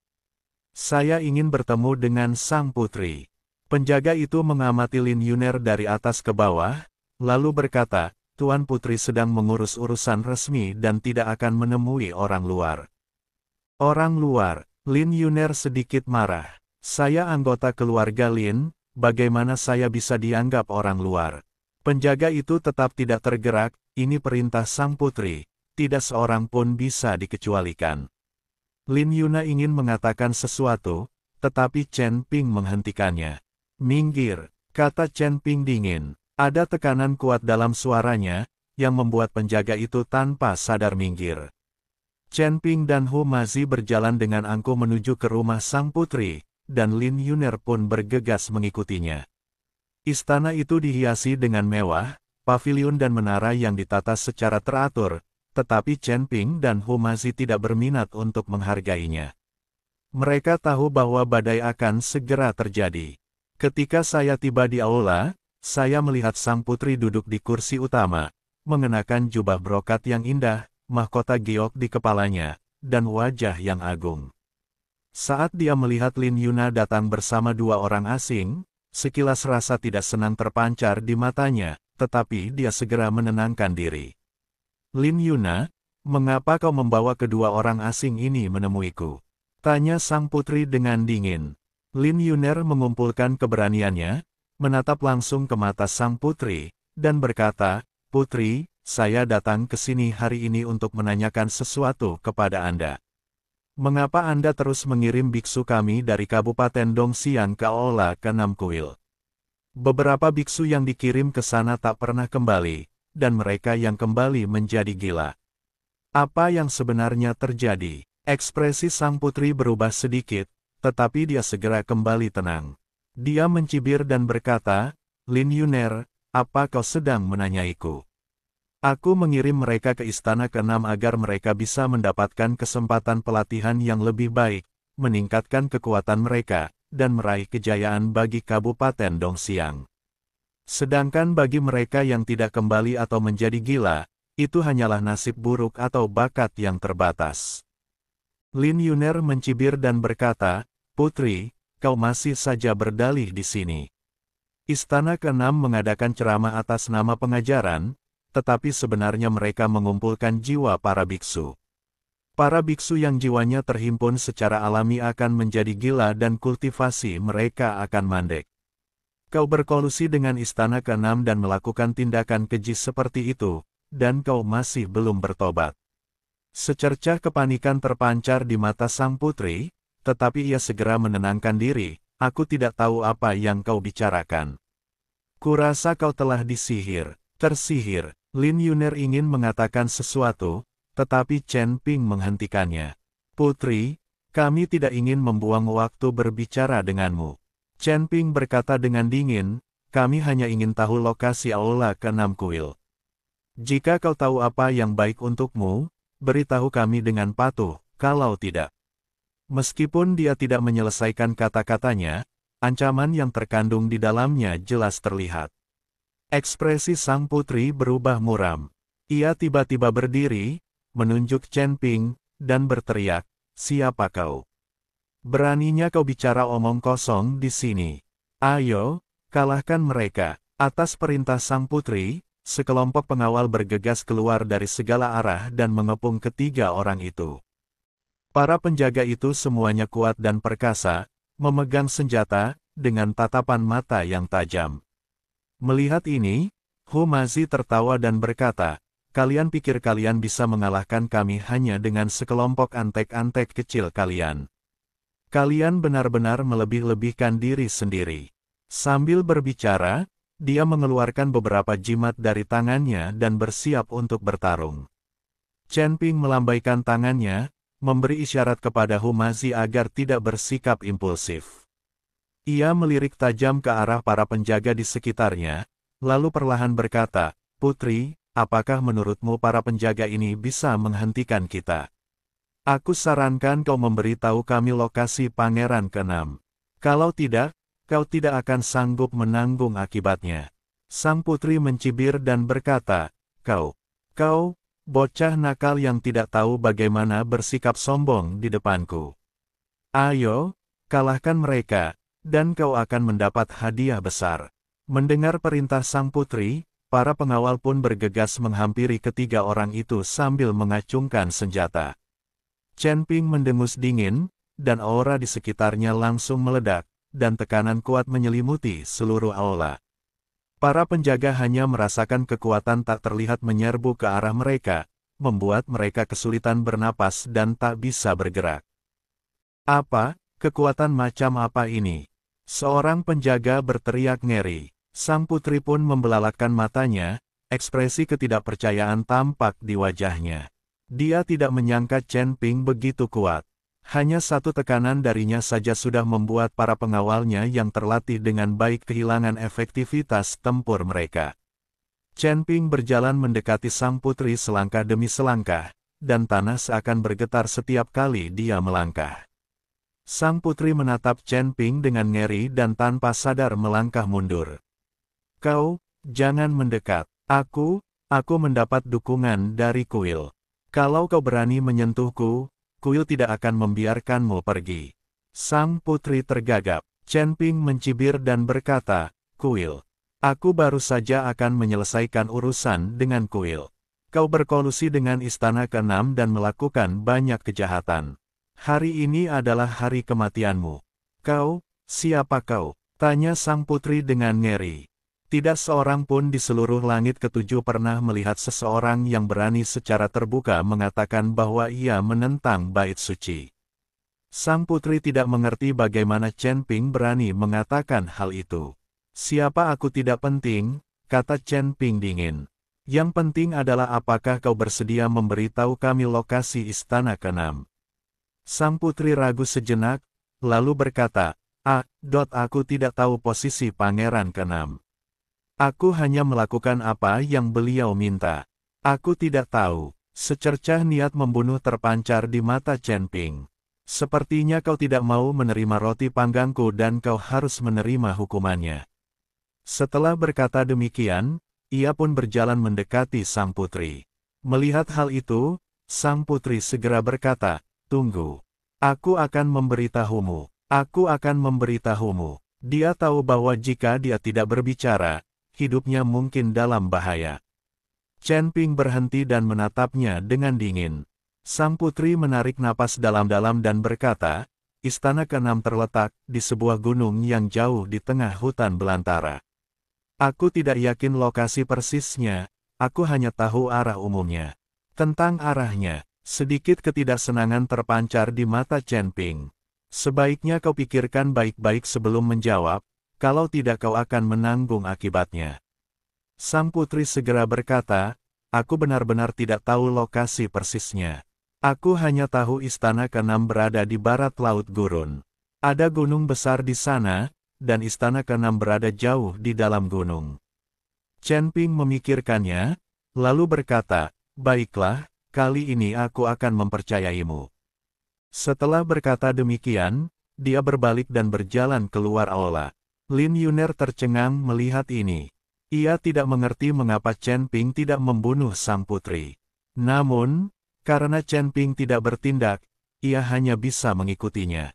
Saya ingin bertemu dengan sang putri." Penjaga itu mengamati Lin Yuner dari atas ke bawah, lalu berkata, "Tuan Putri sedang mengurus urusan resmi dan tidak akan menemui orang luar." "Orang luar?" Lin Yuner sedikit marah. "Saya anggota keluarga Lin, bagaimana saya bisa dianggap orang luar?" Penjaga itu tetap tidak tergerak, ini perintah sang putri, tidak seorang pun bisa dikecualikan. Lin Yuna ingin mengatakan sesuatu, tetapi Chen Ping menghentikannya. "Minggir," kata Chen Ping dingin. Ada tekanan kuat dalam suaranya, yang membuat penjaga itu tanpa sadar minggir. Chen Ping dan Hu Mazi berjalan dengan angkuh menuju ke rumah sang putri, dan Lin Yuner pun bergegas mengikutinya. Istana itu dihiasi dengan mewah, pavilion dan menara yang ditata secara teratur, tetapi Chen Ping dan Hu Mazi tidak berminat untuk menghargainya. Mereka tahu bahwa badai akan segera terjadi. Ketika saya tiba di aula, saya melihat sang putri duduk di kursi utama, mengenakan jubah brokat yang indah, mahkota giok di kepalanya, dan wajah yang agung. Saat dia melihat Lin Yuna datang bersama dua orang asing, sekilas rasa tidak senang terpancar di matanya, tetapi dia segera menenangkan diri. "Lin Yuna, mengapa kau membawa kedua orang asing ini menemuiku?" tanya sang putri dengan dingin. Lin Yuner mengumpulkan keberaniannya, menatap langsung ke mata sang putri, dan berkata, "Putri, saya datang ke sini hari ini untuk menanyakan sesuatu kepada Anda. Mengapa Anda terus mengirim biksu kami dari Kabupaten Dongxiang ke Aula ke-6 Kuil? Beberapa biksu yang dikirim ke sana tak pernah kembali, dan mereka yang kembali menjadi gila. Apa yang sebenarnya terjadi?" Ekspresi sang putri berubah sedikit, tetapi dia segera kembali tenang. Dia mencibir dan berkata, "Lin Yuner, apa kau sedang menanyaiku? Aku mengirim mereka ke Istana ke-6 agar mereka bisa mendapatkan kesempatan pelatihan yang lebih baik, meningkatkan kekuatan mereka, dan meraih kejayaan bagi Kabupaten Dongxiang. Sedangkan bagi mereka yang tidak kembali atau menjadi gila, itu hanyalah nasib buruk atau bakat yang terbatas." Lin Yuner mencibir dan berkata, "Putri, kau masih saja berdalih di sini. Istana ke-6 mengadakan ceramah atas nama pengajaran, tetapi sebenarnya mereka mengumpulkan jiwa para biksu. Para biksu yang jiwanya terhimpun secara alami akan menjadi gila dan kultivasi mereka akan mandek. Kau berkolusi dengan Istana ke-6 dan melakukan tindakan keji seperti itu, dan kau masih belum bertobat." Secercah kepanikan terpancar di mata sang putri, tetapi ia segera menenangkan diri, "Aku tidak tahu apa yang kau bicarakan. Kurasa kau telah disihir." "Tersihir." Lin Yuner ingin mengatakan sesuatu, tetapi Chen Ping menghentikannya. "Putri, kami tidak ingin membuang waktu berbicara denganmu." Chen Ping berkata dengan dingin, "Kami hanya ingin tahu lokasi Aula ke-6 Kuil. Jika kau tahu apa yang baik untukmu, beritahu kami dengan patuh, kalau tidak." Meskipun dia tidak menyelesaikan kata-katanya, ancaman yang terkandung di dalamnya jelas terlihat. Ekspresi sang putri berubah muram. Ia tiba-tiba berdiri, menunjuk Chen Ping, dan berteriak, "Siapa kau? Beraninya kau bicara omong kosong di sini? Ayo, kalahkan mereka." Atas perintah sang putri, sekelompok pengawal bergegas keluar dari segala arah dan mengepung ketiga orang itu. Para penjaga itu semuanya kuat dan perkasa, memegang senjata, dengan tatapan mata yang tajam. Melihat ini, Hu Mazi tertawa dan berkata, "Kalian pikir kalian bisa mengalahkan kami hanya dengan sekelompok antek-antek kecil kalian? Kalian benar-benar melebih-lebihkan diri sendiri." Sambil berbicara, dia mengeluarkan beberapa jimat dari tangannya dan bersiap untuk bertarung. Chen Ping melambaikan tangannya, memberi isyarat kepada Humazi agar tidak bersikap impulsif. Ia melirik tajam ke arah para penjaga di sekitarnya, lalu perlahan berkata, "Putri, apakah menurutmu para penjaga ini bisa menghentikan kita? Aku sarankan kau memberitahu kami lokasi Pangeran ke-6. Kalau tidak, kau tidak akan sanggup menanggung akibatnya." Sang putri mencibir dan berkata, Kau, bocah nakal yang tidak tahu bagaimana bersikap sombong di depanku. Ayo, kalahkan mereka, dan kau akan mendapat hadiah besar." Mendengar perintah sang putri, para pengawal pun bergegas menghampiri ketiga orang itu sambil mengacungkan senjata. Chen Ping mendengus dingin, dan aura di sekitarnya langsung meledak, dan tekanan kuat menyelimuti seluruh aula. Para penjaga hanya merasakan kekuatan tak terlihat menyerbu ke arah mereka, membuat mereka kesulitan bernapas dan tak bisa bergerak. "Apa, kekuatan macam apa ini?" Seorang penjaga berteriak ngeri. Sang putri pun membelalakkan matanya, ekspresi ketidakpercayaan tampak di wajahnya. Dia tidak menyangka Chen Ping begitu kuat. Hanya satu tekanan darinya saja sudah membuat para pengawalnya yang terlatih dengan baik kehilangan efektivitas tempur mereka. Chen Ping berjalan mendekati sang putri selangkah demi selangkah, dan tanah seakan bergetar setiap kali dia melangkah. Sang putri menatap Chen Ping dengan ngeri dan tanpa sadar melangkah mundur. "Kau, jangan mendekat. Aku mendapat dukungan dari kuil. Kalau kau berani menyentuhku, kuil tidak akan membiarkanmu pergi." Sang putri tergagap. Chen Ping mencibir dan berkata, "Kuil. Aku baru saja akan menyelesaikan urusan dengan kuil. Kau berkolusi dengan istana ke-6 dan melakukan banyak kejahatan. Hari ini adalah hari kematianmu." "Kau, siapa kau?" tanya sang putri dengan ngeri. Tidak seorang pun di seluruh langit ketujuh pernah melihat seseorang yang berani secara terbuka mengatakan bahwa ia menentang bait suci. Sang putri tidak mengerti bagaimana Chen Ping berani mengatakan hal itu. "Siapa aku tidak penting," kata Chen Ping dingin. "Yang penting adalah apakah kau bersedia memberitahu kami lokasi istana ke-6. Sang putri ragu sejenak, lalu berkata, Aku tidak tahu posisi pangeran ke-6. Aku hanya melakukan apa yang beliau minta. Aku tidak tahu." Secercah niat membunuh terpancar di mata Chen Ping. "Sepertinya kau tidak mau menerima roti panggangku dan kau harus menerima hukumannya." Setelah berkata demikian, ia pun berjalan mendekati sang putri. Melihat hal itu, sang putri segera berkata, "Tunggu. Aku akan memberitahumu. Aku akan memberitahumu." Dia tahu bahwa jika dia tidak berbicara, hidupnya mungkin dalam bahaya. Chen Ping berhenti dan menatapnya dengan dingin. Sang putri menarik napas dalam-dalam dan berkata, "Istana ke-6 terletak di sebuah gunung yang jauh di tengah hutan belantara. Aku tidak yakin lokasi persisnya, aku hanya tahu arah umumnya." Tentang arahnya, sedikit ketidaksenangan terpancar di mata Chen Ping. "Sebaiknya kau pikirkan baik-baik sebelum menjawab, kalau tidak kau akan menanggung akibatnya." Sang putri segera berkata, "Aku benar-benar tidak tahu lokasi persisnya. Aku hanya tahu istana ke-6 berada di barat Laut Gurun. Ada gunung besar di sana, dan istana ke-6 berada jauh di dalam gunung." Chen Ping memikirkannya, lalu berkata, "Baiklah, kali ini aku akan mempercayaimu." Setelah berkata demikian, dia berbalik dan berjalan keluar aula. Lin Yuner tercengang melihat ini. Ia tidak mengerti mengapa Chen Ping tidak membunuh sang putri. Namun, karena Chen Ping tidak bertindak, ia hanya bisa mengikutinya.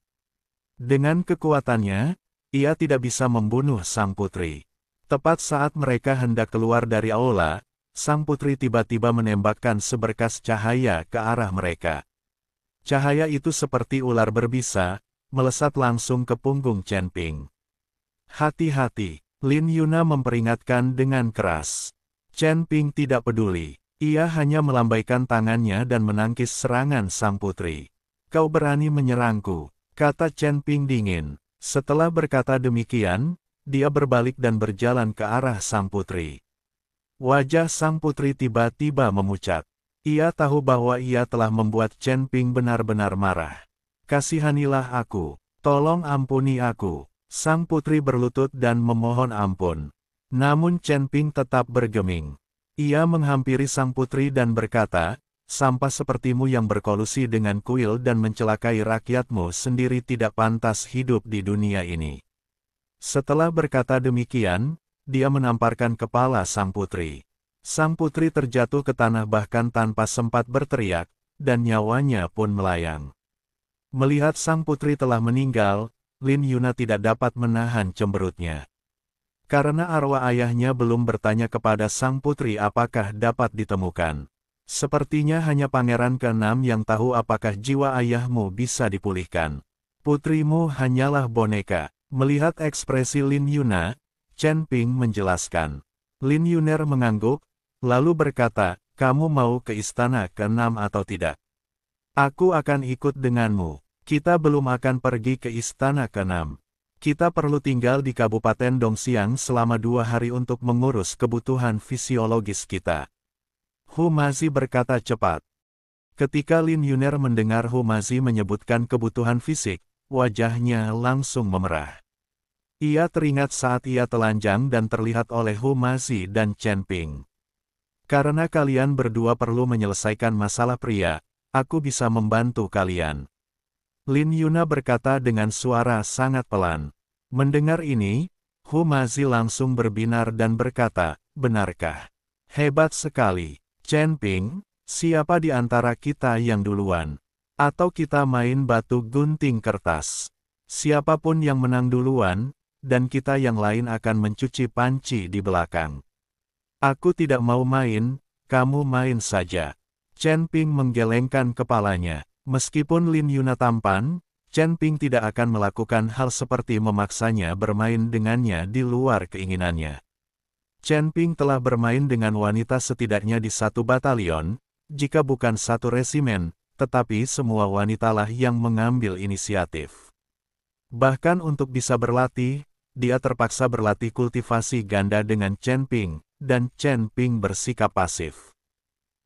Dengan kekuatannya, ia tidak bisa membunuh sang putri. Tepat saat mereka hendak keluar dari aula, sang putri tiba-tiba menembakkan seberkas cahaya ke arah mereka. Cahaya itu seperti ular berbisa, melesat langsung ke punggung Chen Ping. "Hati-hati," Lin Yuna memperingatkan dengan keras. Chen Ping tidak peduli. Ia hanya melambaikan tangannya dan menangkis serangan sang putri. "Kau berani menyerangku," kata Chen Ping dingin. Setelah berkata demikian, dia berbalik dan berjalan ke arah sang putri. Wajah sang putri tiba-tiba memucat. Ia tahu bahwa ia telah membuat Chen Ping benar-benar marah. "Kasihanilah aku, tolong ampuni aku." Sang putri berlutut dan memohon ampun. Namun Chen Ping tetap bergeming. Ia menghampiri sang putri dan berkata, "Sampah sepertimu yang berkolusi dengan kuil dan mencelakai rakyatmu sendiri tidak pantas hidup di dunia ini." Setelah berkata demikian, dia menamparkan kepala sang putri. Sang putri terjatuh ke tanah bahkan tanpa sempat berteriak, dan nyawanya pun melayang. Melihat sang putri telah meninggal, Lin Yuna tidak dapat menahan cemberutnya. Karena arwah ayahnya belum bertanya kepada sang putri apakah dapat ditemukan. Sepertinya hanya pangeran ke-6 yang tahu apakah jiwa ayahmu bisa dipulihkan. "Putrimu hanyalah boneka." Melihat ekspresi Lin Yuna, Chen Ping menjelaskan. Lin Yuner mengangguk, lalu berkata, "Kamu mau ke istana ke-6 atau tidak? Aku akan ikut denganmu. Kita belum akan pergi ke istana ke-6. Kita perlu tinggal di Kabupaten Dongxiang selama 2 hari untuk mengurus kebutuhan fisiologis kita." Hu Mazi berkata cepat. Ketika Lin Yuner mendengar Hu Mazi menyebutkan kebutuhan fisik, wajahnya langsung memerah. Ia teringat saat ia telanjang dan terlihat oleh Hu Mazi dan Chen Ping. "Karena kalian berdua perlu menyelesaikan masalah pria, aku bisa membantu kalian." Lin Yuna berkata dengan suara sangat pelan. Mendengar ini, Hu Mazi langsung berbinar dan berkata, "Benarkah? Hebat sekali. Chen Ping, siapa di antara kita yang duluan? Atau kita main batu gunting kertas? Siapapun yang menang duluan, dan kita yang lain akan mencuci panci di belakang." "Aku tidak mau main, kamu main saja." Chen Ping menggelengkan kepalanya. Meskipun Lin Yuna tampan, Chen Ping tidak akan melakukan hal seperti memaksanya bermain dengannya di luar keinginannya. Chen Ping telah bermain dengan wanita setidaknya di 1 batalion, jika bukan 1 resimen, tetapi semua wanitalah yang mengambil inisiatif. Bahkan untuk bisa berlatih, dia terpaksa berlatih kultivasi ganda dengan Chen Ping, dan Chen Ping bersikap pasif.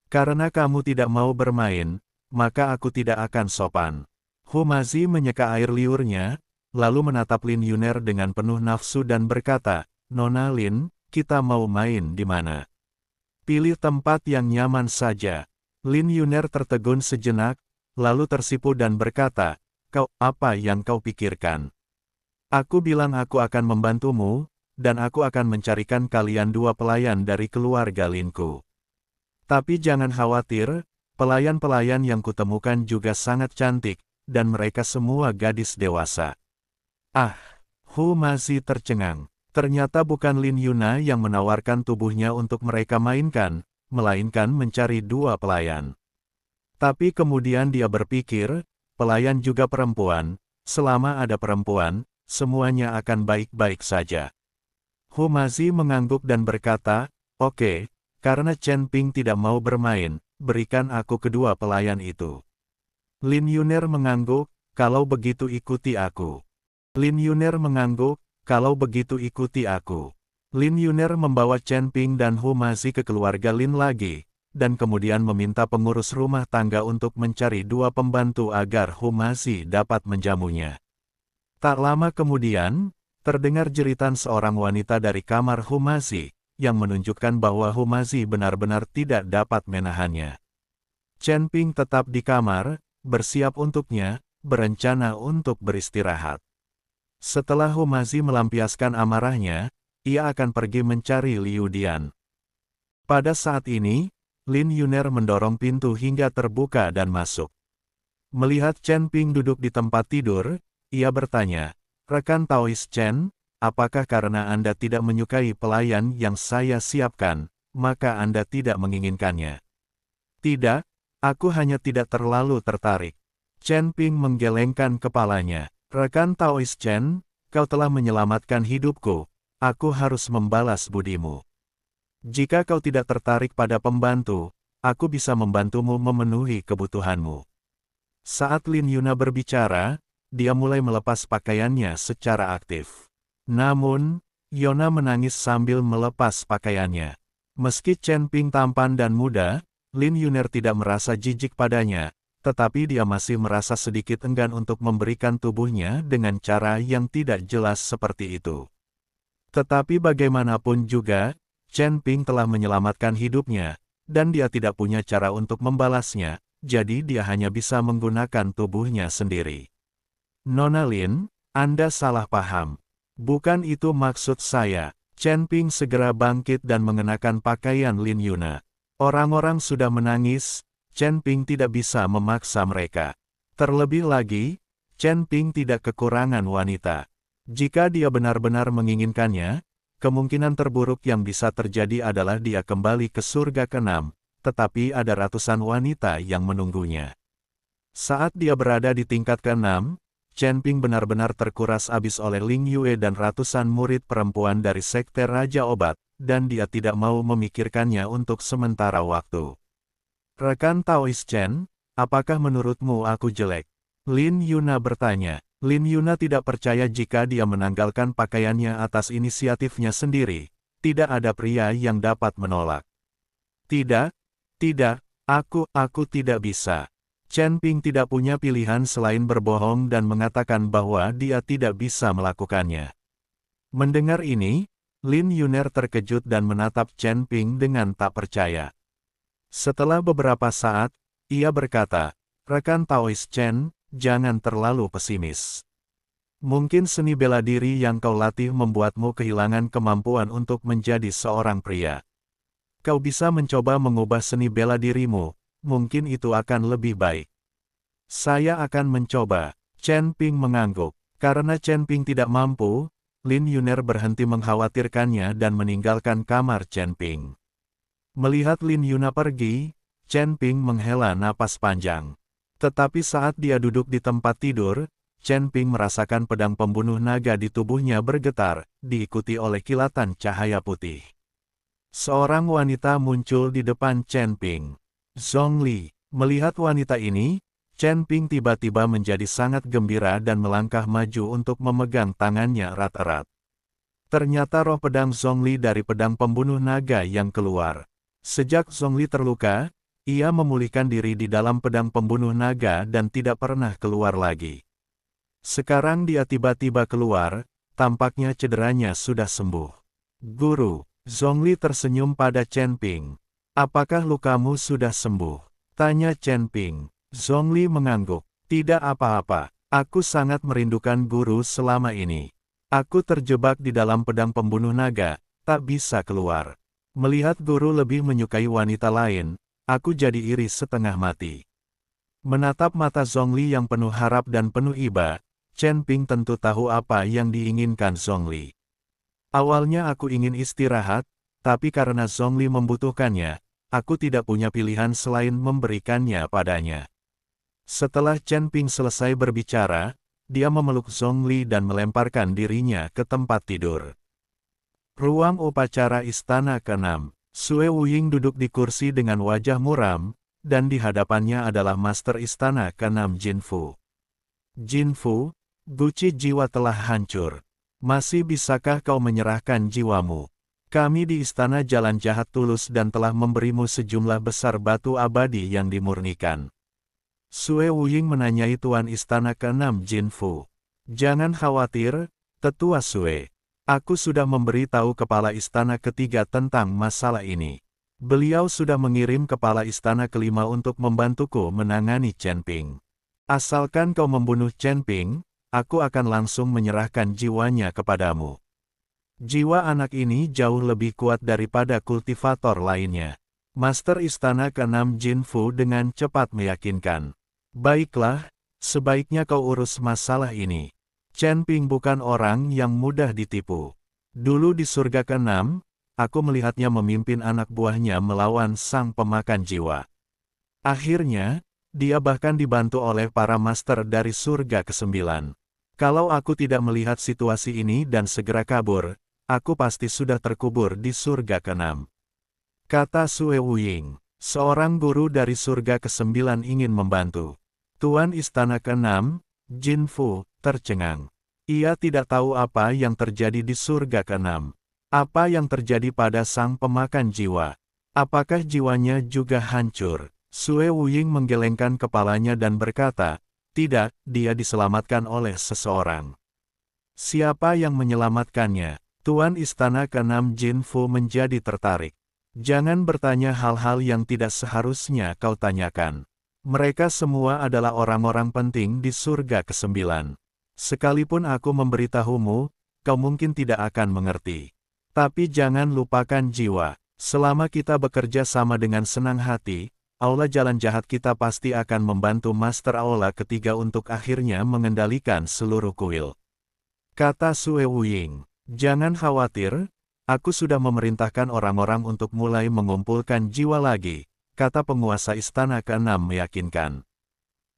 "Karena kamu tidak mau bermain, maka aku tidak akan sopan." Hu Mazi menyeka air liurnya, lalu menatap Lin Yuner dengan penuh nafsu dan berkata, "Nona Lin, kita mau main di mana? Pilih tempat yang nyaman saja." Lin Yuner tertegun sejenak, lalu tersipu dan berkata, Apa yang kau pikirkan? Aku bilang aku akan membantumu, dan aku akan mencarikan kalian 2 pelayan dari keluarga Linku. Tapi jangan khawatir, pelayan-pelayan yang kutemukan juga sangat cantik, dan mereka semua gadis dewasa." "Ah!" Hu Mazi tercengang. Ternyata bukan Lin Yuna yang menawarkan tubuhnya untuk mereka mainkan, melainkan mencari 2 pelayan. Tapi kemudian dia berpikir, pelayan juga perempuan, selama ada perempuan, semuanya akan baik-baik saja. Hu Mazi mengangguk dan berkata, "Oke, karena Chen Ping tidak mau bermain, berikan aku kedua pelayan itu." Lin Yuner mengangguk, "Kalau begitu ikuti aku." Lin Yuner mengangguk, "Kalau begitu ikuti aku." Lin Yuner membawa Chen Ping dan Hu Mazi ke keluarga Lin lagi, dan kemudian meminta pengurus rumah tangga untuk mencari 2 pembantu agar Hu Mazi dapat menjamunya. Tak lama kemudian, terdengar jeritan seorang wanita dari kamar Hu Mazi, yang menunjukkan bahwa Hu Mazi benar-benar tidak dapat menahannya. Chen Ping tetap di kamar, bersiap untuknya, berencana untuk beristirahat. Setelah Hu Mazi melampiaskan amarahnya, ia akan pergi mencari Liu Dian. Pada saat ini, Lin Yuner mendorong pintu hingga terbuka dan masuk. Melihat Chen Ping duduk di tempat tidur, ia bertanya, "Rekan Taois Chen, apakah karena Anda tidak menyukai pelayan yang saya siapkan, maka Anda tidak menginginkannya?" "Tidak, aku hanya tidak terlalu tertarik." Chen Ping menggelengkan kepalanya. "Rekan Taois Chen, kau telah menyelamatkan hidupku, aku harus membalas budimu. Jika kau tidak tertarik pada pembantu, aku bisa membantumu memenuhi kebutuhanmu." Saat Lin Yuna berbicara, dia mulai melepas pakaiannya secara aktif. Namun, Yona menangis sambil melepas pakaiannya. Meski Chen Ping tampan dan muda, Lin Yuner tidak merasa jijik padanya, tetapi dia masih merasa sedikit enggan untuk memberikan tubuhnya dengan cara yang tidak jelas seperti itu. Tetapi bagaimanapun juga, Chen Ping telah menyelamatkan hidupnya, dan dia tidak punya cara untuk membalasnya, jadi dia hanya bisa menggunakan tubuhnya sendiri. Nona Lin, Anda salah paham. Bukan itu maksud saya. Chen Ping segera bangkit dan mengenakan pakaian Lin Yuna. Orang-orang sudah menangis, Chen Ping tidak bisa memaksa mereka. Terlebih lagi, Chen Ping tidak kekurangan wanita. Jika dia benar-benar menginginkannya, kemungkinan terburuk yang bisa terjadi adalah dia kembali ke surga ke-6, tetapi ada ratusan wanita yang menunggunya. Saat dia berada di tingkat ke-6, Chen Ping benar-benar terkuras habis oleh Ling Yue dan ratusan murid perempuan dari Sekte Raja Obat, dan dia tidak mau memikirkannya untuk sementara waktu. Rekan Taois Chen, apakah menurutmu aku jelek? Lin Yuna bertanya. Lin Yuna tidak percaya jika dia menanggalkan pakaiannya atas inisiatifnya sendiri. Tidak ada pria yang dapat menolak. Tidak, aku tidak bisa. Chen Ping tidak punya pilihan selain berbohong dan mengatakan bahwa dia tidak bisa melakukannya. Mendengar ini, Lin Yuner terkejut dan menatap Chen Ping dengan tak percaya. Setelah beberapa saat, ia berkata, "Rekan Taois Chen, jangan terlalu pesimis. Mungkin seni bela diri yang kau latih membuatmu kehilangan kemampuan untuk menjadi seorang pria. Kau bisa mencoba mengubah seni bela dirimu. Mungkin itu akan lebih baik." "Saya akan mencoba." Chen Ping mengangguk. Karena Chen Ping tidak mampu, Lin Yuner berhenti mengkhawatirkannya dan meninggalkan kamar Chen Ping. Melihat Lin Yuna pergi, Chen Ping menghela napas panjang. Tetapi saat dia duduk di tempat tidur, Chen Ping merasakan pedang pembunuh naga di tubuhnya bergetar, diikuti oleh kilatan cahaya putih. Seorang wanita muncul di depan Chen Ping. Zhongli. Melihat wanita ini, Chen Ping tiba-tiba menjadi sangat gembira dan melangkah maju untuk memegang tangannya erat-erat. Ternyata roh pedang Zhongli dari pedang pembunuh naga yang keluar. Sejak Zhongli terluka, ia memulihkan diri di dalam pedang pembunuh naga dan tidak pernah keluar lagi. Sekarang dia tiba-tiba keluar, tampaknya cederanya sudah sembuh. "Guru," Zhongli tersenyum pada Chen Ping. "Apakah lukamu sudah sembuh?" tanya Chen Ping. Zhongli mengangguk. "Tidak apa-apa. Aku sangat merindukan guru selama ini. Aku terjebak di dalam pedang pembunuh naga, tak bisa keluar. Melihat guru lebih menyukai wanita lain, aku jadi iri setengah mati." Menatap mata Zhongli yang penuh harap dan penuh iba, Chen Ping tentu tahu apa yang diinginkan Zhongli. "Awalnya aku ingin istirahat, tapi karena Zhongli membutuhkannya, aku tidak punya pilihan selain memberikannya padanya." Setelah Chen Ping selesai berbicara, dia memeluk Zhongli dan melemparkan dirinya ke tempat tidur. Ruang upacara Istana ke-6. Sue Wuying duduk di kursi dengan wajah muram, dan di hadapannya adalah Master Istana ke-6 Jinfu. "Jinfu, Guci jiwa telah hancur. Masih bisakah kau menyerahkan jiwamu? Kami di Istana Jalan Jahat tulus dan telah memberimu sejumlah besar batu abadi yang dimurnikan." Sue Wuying menanyai Tuan Istana ke-6 Jinfu. "Jangan khawatir, Tetua Sue. Aku sudah memberi tahu Kepala Istana ketiga tentang masalah ini. Beliau sudah mengirim Kepala Istana kelima untuk membantuku menangani Chen Ping. Asalkan kau membunuh Chen Ping, aku akan langsung menyerahkan jiwanya kepadamu. Jiwa anak ini jauh lebih kuat daripada kultivator lainnya." Master Istana ke-6 Jinfu dengan cepat meyakinkan. "Baiklah, sebaiknya kau urus masalah ini. Chen Ping bukan orang yang mudah ditipu. Dulu di surga ke-6, aku melihatnya memimpin anak buahnya melawan sang pemakan jiwa. Akhirnya, dia bahkan dibantu oleh para master dari surga ke-9. Kalau aku tidak melihat situasi ini dan segera kabur, aku pasti sudah terkubur di surga ke-6. Kata Sue Wuying. Seorang guru dari surga ke-9 ingin membantu Tuan Istana ke-6, Jinfu, tercengang. Ia tidak tahu apa yang terjadi di surga keenam. Apa yang terjadi pada sang pemakan jiwa? Apakah jiwanya juga hancur? Sue Wuying menggelengkan kepalanya dan berkata, tidak, dia diselamatkan oleh seseorang. Siapa yang menyelamatkannya? Tuan Istana Keenam Jin Fu menjadi tertarik. Jangan bertanya hal-hal yang tidak seharusnya kau tanyakan. Mereka semua adalah orang-orang penting di surga ke-9. Sekalipun aku memberitahumu, kau mungkin tidak akan mengerti. Tapi jangan lupakan jiwa. Selama kita bekerja sama dengan senang hati, Aula Jalan Jahat kita pasti akan membantu Master Aula ketiga untuk akhirnya mengendalikan seluruh kuil. Kata Sue Wuying, jangan khawatir, aku sudah memerintahkan orang-orang untuk mulai mengumpulkan jiwa lagi, kata penguasa Istana Keenam meyakinkan.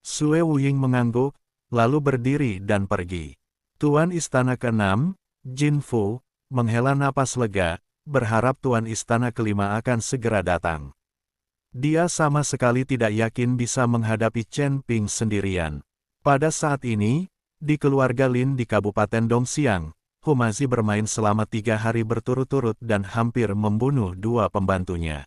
Sue Wuying mengangguk, lalu berdiri dan pergi. Tuan Istana Keenam, Jin Fu, menghela napas lega, berharap Tuan Istana Kelima akan segera datang. Dia sama sekali tidak yakin bisa menghadapi Chen Ping sendirian. Pada saat ini, di keluarga Lin di Kabupaten Dongxiang, Humazi bermain selama 3 hari berturut-turut dan hampir membunuh 2 pembantunya.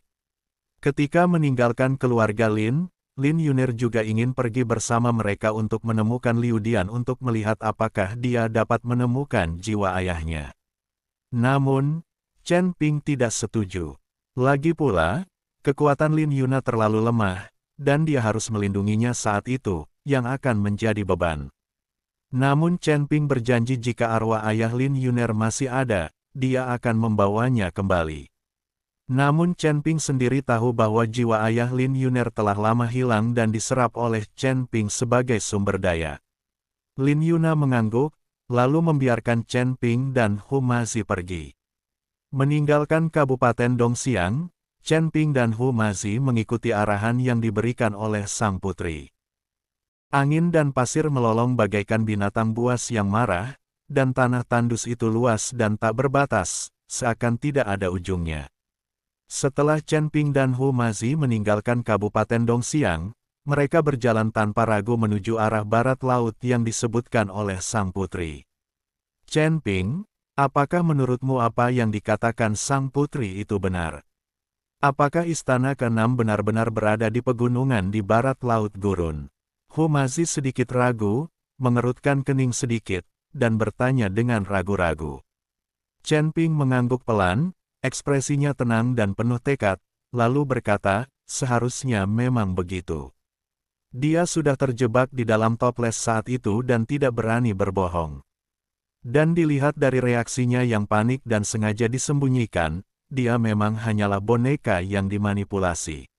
Ketika meninggalkan keluarga Lin, Lin Yunir juga ingin pergi bersama mereka untuk menemukan Liu Dian untuk melihat apakah dia dapat menemukan jiwa ayahnya. Namun, Chen Ping tidak setuju. Lagi pula, kekuatan Lin Yuna terlalu lemah, dan dia harus melindunginya saat itu, yang akan menjadi beban. Namun Chen Ping berjanji jika arwah ayah Lin Yuner masih ada, dia akan membawanya kembali. Namun Chen Ping sendiri tahu bahwa jiwa ayah Lin Yuner telah lama hilang dan diserap oleh Chen Ping sebagai sumber daya. Lin Yuna mengangguk, lalu membiarkan Chen Ping dan Humazi pergi. Meninggalkan Kabupaten Dongxiang, Chen Ping dan Humazi mengikuti arahan yang diberikan oleh sang putri. Angin dan pasir melolong bagaikan binatang buas yang marah, dan tanah tandus itu luas dan tak berbatas, seakan tidak ada ujungnya. Setelah Chen Ping dan Humazi meninggalkan Kabupaten Dongxiang, mereka berjalan tanpa ragu menuju arah barat laut yang disebutkan oleh sang putri. Chen Ping, apakah menurutmu apa yang dikatakan sang putri itu benar? Apakah Istana Keenam benar-benar berada di pegunungan di barat laut gurun? Humazi sedikit ragu, mengerutkan kening sedikit, dan bertanya dengan ragu-ragu. Chen Ping mengangguk pelan, ekspresinya tenang dan penuh tekad, lalu berkata, seharusnya memang begitu. Dia sudah terjebak di dalam toples saat itu dan tidak berani berbohong. Dan dilihat dari reaksinya yang panik dan sengaja disembunyikan, dia memang hanyalah boneka yang dimanipulasi.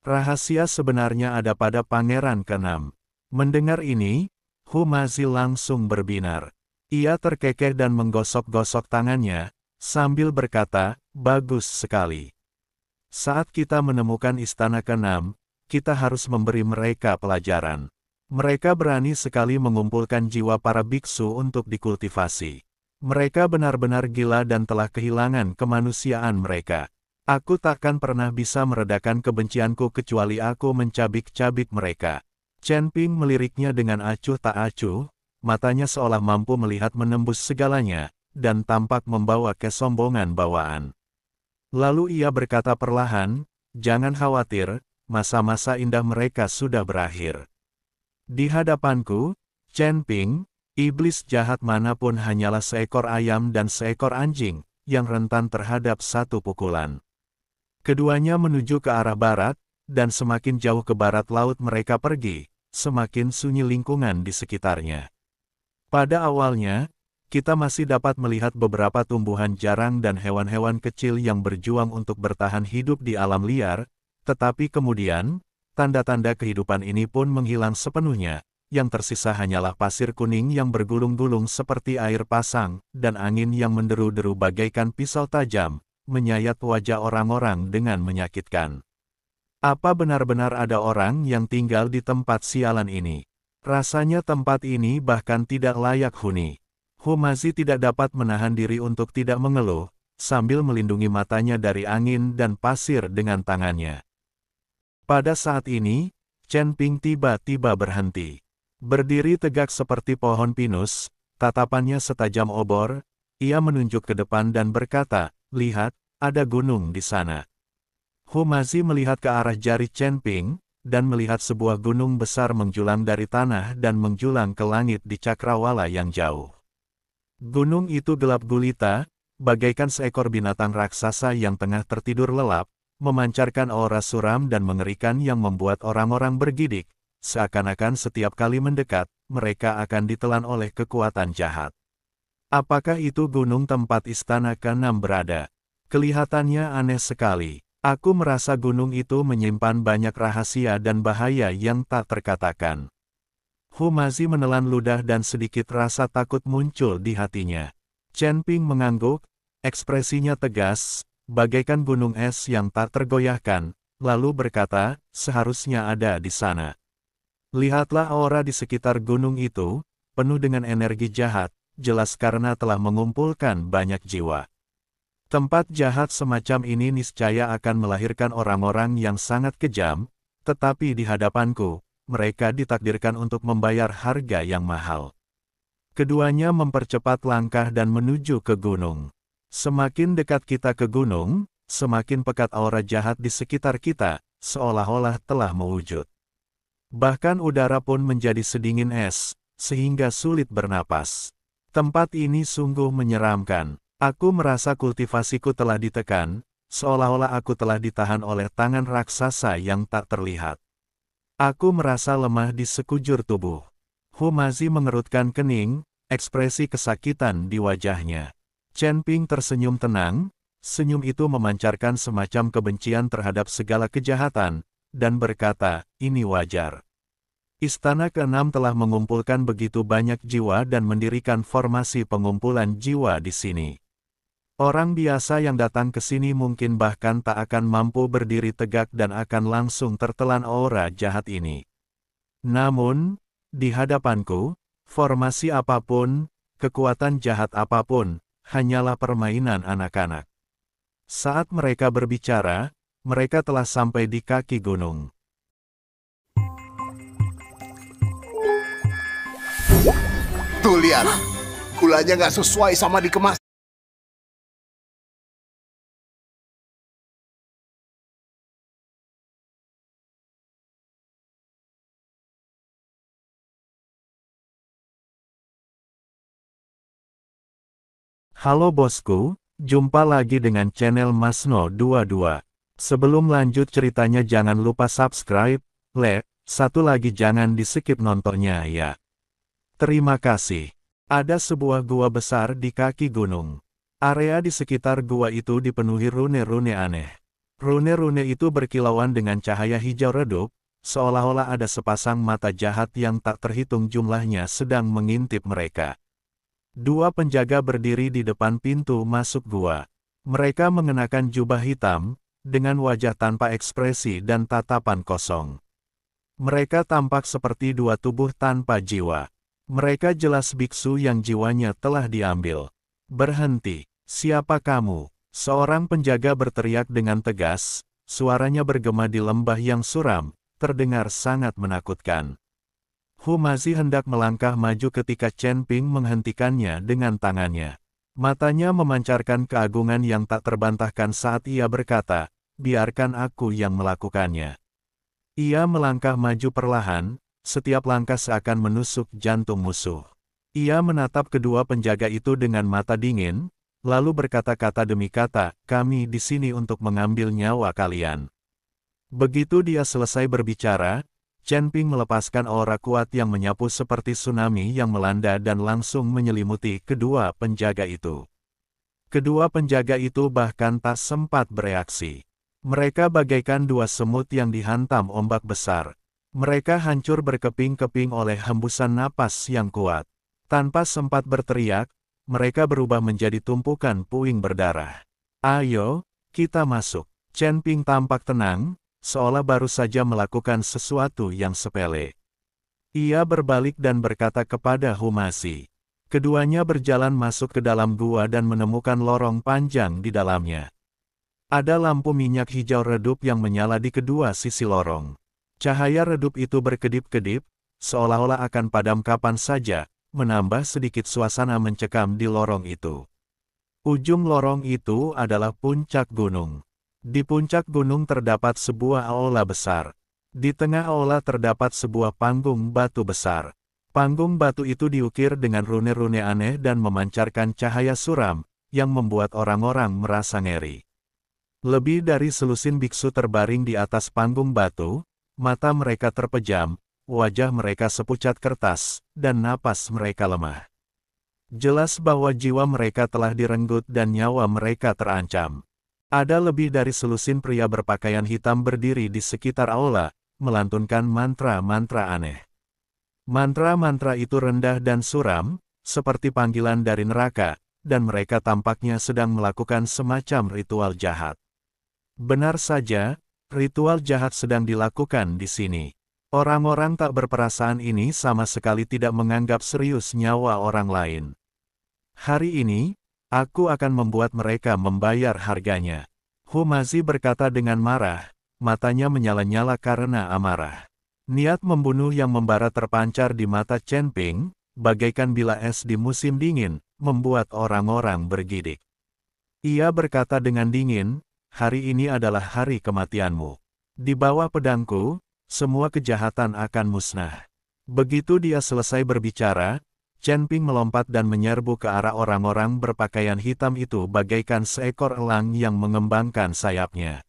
Rahasia sebenarnya ada pada Pangeran Keenam. Mendengar ini, Humazi langsung berbinar. Ia terkekeh dan menggosok-gosok tangannya, sambil berkata, bagus sekali. Saat kita menemukan Istana Keenam, kita harus memberi mereka pelajaran. Mereka berani sekali mengumpulkan jiwa para biksu untuk dikultivasi. Mereka benar-benar gila dan telah kehilangan kemanusiaan mereka. Aku takkan pernah bisa meredakan kebencianku kecuali aku mencabik-cabik mereka. Chen Ping meliriknya dengan acuh tak acuh, matanya seolah mampu melihat menembus segalanya, dan tampak membawa kesombongan bawaan. Lalu ia berkata perlahan, jangan khawatir, masa-masa indah mereka sudah berakhir. Di hadapanku, Chen Ping, iblis jahat manapun hanyalah seekor ayam dan seekor anjing, yang rentan terhadap satu pukulan. Keduanya menuju ke arah barat, dan semakin jauh ke barat laut mereka pergi, semakin sunyi lingkungan di sekitarnya. Pada awalnya, kita masih dapat melihat beberapa tumbuhan jarang dan hewan-hewan kecil yang berjuang untuk bertahan hidup di alam liar, tetapi kemudian, tanda-tanda kehidupan ini pun menghilang sepenuhnya, yang tersisa hanyalah pasir kuning yang bergulung-gulung seperti air pasang, dan angin yang menderu-deru bagaikan pisau tajam, menyayat wajah orang-orang dengan menyakitkan. Apa benar-benar ada orang yang tinggal di tempat sialan ini? Rasanya tempat ini bahkan tidak layak huni. Humazi tidak dapat menahan diri untuk tidak mengeluh, sambil melindungi matanya dari angin dan pasir dengan tangannya. Pada saat ini, Chen Ping tiba-tiba berhenti. Berdiri tegak seperti pohon pinus, Tatapannya setajam obor, ia menunjuk ke depan dan berkata, "Lihat, ada gunung di sana." Humazi melihat ke arah jari Chen Ping, dan melihat sebuah gunung besar menjulang dari tanah dan menjulang ke langit di cakrawala yang jauh. Gunung itu gelap gulita, bagaikan seekor binatang raksasa yang tengah tertidur lelap, memancarkan aura suram dan mengerikan yang membuat orang-orang bergidik, seakan-akan setiap kali mendekat, mereka akan ditelan oleh kekuatan jahat. Apakah itu gunung tempat istana ke-6 berada? Kelihatannya aneh sekali. Aku merasa gunung itu menyimpan banyak rahasia dan bahaya yang tak terkatakan. Humazi menelan ludah dan sedikit rasa takut muncul di hatinya. Chen Ping mengangguk, ekspresinya tegas, bagaikan gunung es yang tak tergoyahkan, lalu berkata, "Seharusnya ada di sana. Lihatlah aura di sekitar gunung itu, penuh dengan energi jahat, jelas karena telah mengumpulkan banyak jiwa. Tempat jahat semacam ini niscaya akan melahirkan orang-orang yang sangat kejam, tetapi di hadapanku, mereka ditakdirkan untuk membayar harga yang mahal." Keduanya mempercepat langkah dan menuju ke gunung. Semakin dekat kita ke gunung, semakin pekat aura jahat di sekitar kita, seolah-olah telah mewujud. Bahkan udara pun menjadi sedingin es, sehingga sulit bernapas. Tempat ini sungguh menyeramkan. Aku merasa kultivasiku telah ditekan, seolah-olah aku telah ditahan oleh tangan raksasa yang tak terlihat. Aku merasa lemah di sekujur tubuh. Humazi mengerutkan kening, ekspresi kesakitan di wajahnya. Chen Ping tersenyum tenang, senyum itu memancarkan semacam kebencian terhadap segala kejahatan, dan berkata, "Ini wajar. Istana ke-6 telah mengumpulkan begitu banyak jiwa dan mendirikan formasi pengumpulan jiwa di sini. Orang biasa yang datang ke sini mungkin bahkan tak akan mampu berdiri tegak dan akan langsung tertelan aura jahat ini. Namun, di hadapanku, formasi apapun, kekuatan jahat apapun, hanyalah permainan anak-anak." Saat mereka berbicara, mereka telah sampai di kaki gunung. Tuh lihat, gulanya nggak sesuai sama dikemas. Halo bosku, jumpa lagi dengan channel Masno22. Sebelum lanjut ceritanya jangan lupa subscribe, like, satu lagi jangan di skip nontonnya ya. Terima kasih. Ada sebuah gua besar di kaki gunung. Area di sekitar gua itu dipenuhi rune-rune aneh. Rune-rune itu berkilauan dengan cahaya hijau redup, seolah-olah ada sepasang mata jahat yang tak terhitung jumlahnya sedang mengintip mereka. Dua penjaga berdiri di depan pintu masuk gua. Mereka mengenakan jubah hitam, dengan wajah tanpa ekspresi dan tatapan kosong. Mereka tampak seperti dua tubuh tanpa jiwa. Mereka jelas biksu yang jiwanya telah diambil. "Berhenti, siapa kamu?" Seorang penjaga berteriak dengan tegas, suaranya bergema di lembah yang suram, terdengar sangat menakutkan. Humazi hendak melangkah maju ketika Chen Ping menghentikannya dengan tangannya. Matanya memancarkan keagungan yang tak terbantahkan saat ia berkata, "Biarkan aku yang melakukannya." Ia melangkah maju perlahan, setiap langkah seakan menusuk jantung musuh. Ia menatap kedua penjaga itu dengan mata dingin, lalu berkata kata demi kata, "Kami di sini untuk mengambil nyawa kalian." Begitu dia selesai berbicara, Chen Ping melepaskan aura kuat yang menyapu seperti tsunami yang melanda dan langsung menyelimuti kedua penjaga itu. Kedua penjaga itu bahkan tak sempat bereaksi. Mereka bagaikan dua semut yang dihantam ombak besar. Mereka hancur berkeping-keping oleh hembusan napas yang kuat. Tanpa sempat berteriak, mereka berubah menjadi tumpukan puing berdarah. "Ayo, kita masuk." Chen Ping tampak tenang, seolah baru saja melakukan sesuatu yang sepele. Ia berbalik dan berkata kepada Humazi. Keduanya berjalan masuk ke dalam gua dan menemukan lorong panjang di dalamnya. Ada lampu minyak hijau redup yang menyala di kedua sisi lorong. Cahaya redup itu berkedip-kedip, seolah-olah akan padam kapan saja, menambah sedikit suasana mencekam di lorong itu. Ujung lorong itu adalah puncak gunung. Di puncak gunung terdapat sebuah aula besar. Di tengah aula terdapat sebuah panggung batu besar. Panggung batu itu diukir dengan rune-rune aneh dan memancarkan cahaya suram, yang membuat orang-orang merasa ngeri. Lebih dari selusin biksu terbaring di atas panggung batu, mata mereka terpejam, wajah mereka sepucat kertas, dan napas mereka lemah. Jelas bahwa jiwa mereka telah direnggut dan nyawa mereka terancam. Ada lebih dari selusin pria berpakaian hitam berdiri di sekitar aula, melantunkan mantra-mantra aneh. Mantra-mantra itu rendah dan suram, seperti panggilan dari neraka, dan mereka tampaknya sedang melakukan semacam ritual jahat. Benar saja, ritual jahat sedang dilakukan di sini. Orang-orang tak berperasaan ini sama sekali tidak menganggap serius nyawa orang lain. Hari ini, aku akan membuat mereka membayar harganya. Humazi berkata dengan marah, matanya menyala-nyala karena amarah. Niat membunuh yang membara terpancar di mata Chen Ping, bagaikan bila es di musim dingin, membuat orang-orang bergidik. Ia berkata dengan dingin, hari ini adalah hari kematianmu. Di bawah pedangku, semua kejahatan akan musnah. Begitu dia selesai berbicara, Chen Ping melompat dan menyerbu ke arah orang-orang berpakaian hitam itu bagaikan seekor elang yang mengembangkan sayapnya.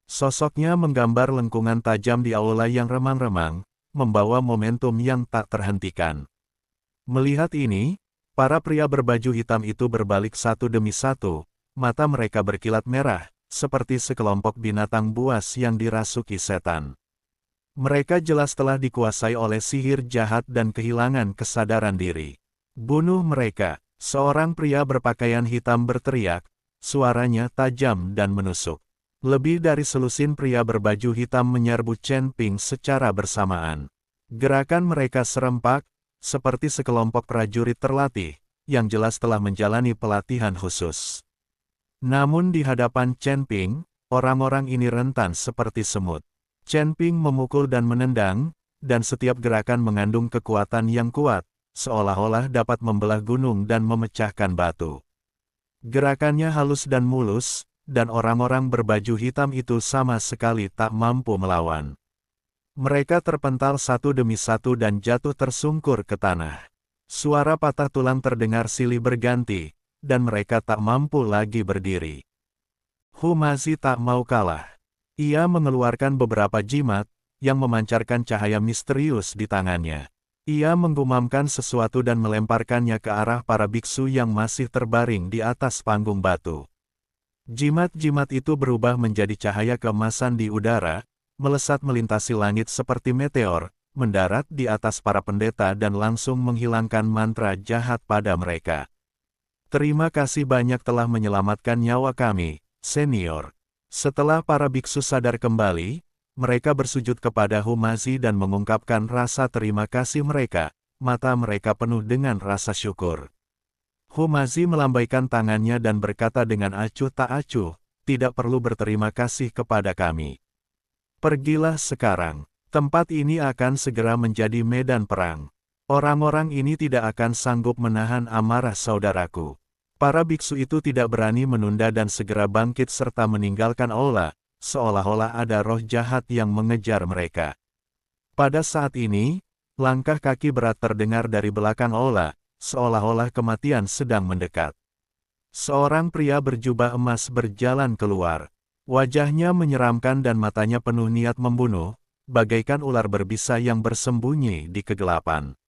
Sosoknya menggambar lengkungan tajam di aula yang remang-remang, membawa momentum yang tak terhentikan. Melihat ini, para pria berbaju hitam itu berbalik satu demi satu, mata mereka berkilat merah, seperti sekelompok binatang buas yang dirasuki setan. Mereka jelas telah dikuasai oleh sihir jahat dan kehilangan kesadaran diri. Bunuh mereka, seorang pria berpakaian hitam berteriak, suaranya tajam dan menusuk. Lebih dari selusin pria berbaju hitam menyerbu Chen Ping secara bersamaan. Gerakan mereka serempak, seperti sekelompok prajurit terlatih, yang jelas telah menjalani pelatihan khusus. Namun di hadapan Chen Ping, orang-orang ini rentan seperti semut. Chen Ping memukul dan menendang, dan setiap gerakan mengandung kekuatan yang kuat, seolah-olah dapat membelah gunung dan memecahkan batu. Gerakannya halus dan mulus, dan orang-orang berbaju hitam itu sama sekali tak mampu melawan. Mereka terpental satu demi satu dan jatuh tersungkur ke tanah. Suara patah tulang terdengar silih berganti, dan mereka tak mampu lagi berdiri. Humazi tak mau kalah. Ia mengeluarkan beberapa jimat, yang memancarkan cahaya misterius di tangannya. Ia menggumamkan sesuatu dan melemparkannya ke arah para biksu yang masih terbaring di atas panggung batu. Jimat-jimat itu berubah menjadi cahaya keemasan di udara, melesat melintasi langit seperti meteor, mendarat di atas para pendeta dan langsung menghilangkan mantra jahat pada mereka. Terima kasih banyak telah menyelamatkan nyawa kami, senior. Setelah para biksu sadar kembali, mereka bersujud kepada Humazi dan mengungkapkan rasa terima kasih mereka, mata mereka penuh dengan rasa syukur. Humazi melambaikan tangannya dan berkata dengan acuh tak acuh, tidak perlu berterima kasih kepada kami. Pergilah sekarang, tempat ini akan segera menjadi medan perang. Orang-orang ini tidak akan sanggup menahan amarah saudaraku. Para biksu itu tidak berani menunda dan segera bangkit serta meninggalkan aula, seolah-olah ada roh jahat yang mengejar mereka. Pada saat ini, langkah kaki berat terdengar dari belakang aula, seolah-olah kematian sedang mendekat. Seorang pria berjubah emas berjalan keluar. Wajahnya menyeramkan dan matanya penuh niat membunuh, bagaikan ular berbisa yang bersembunyi di kegelapan.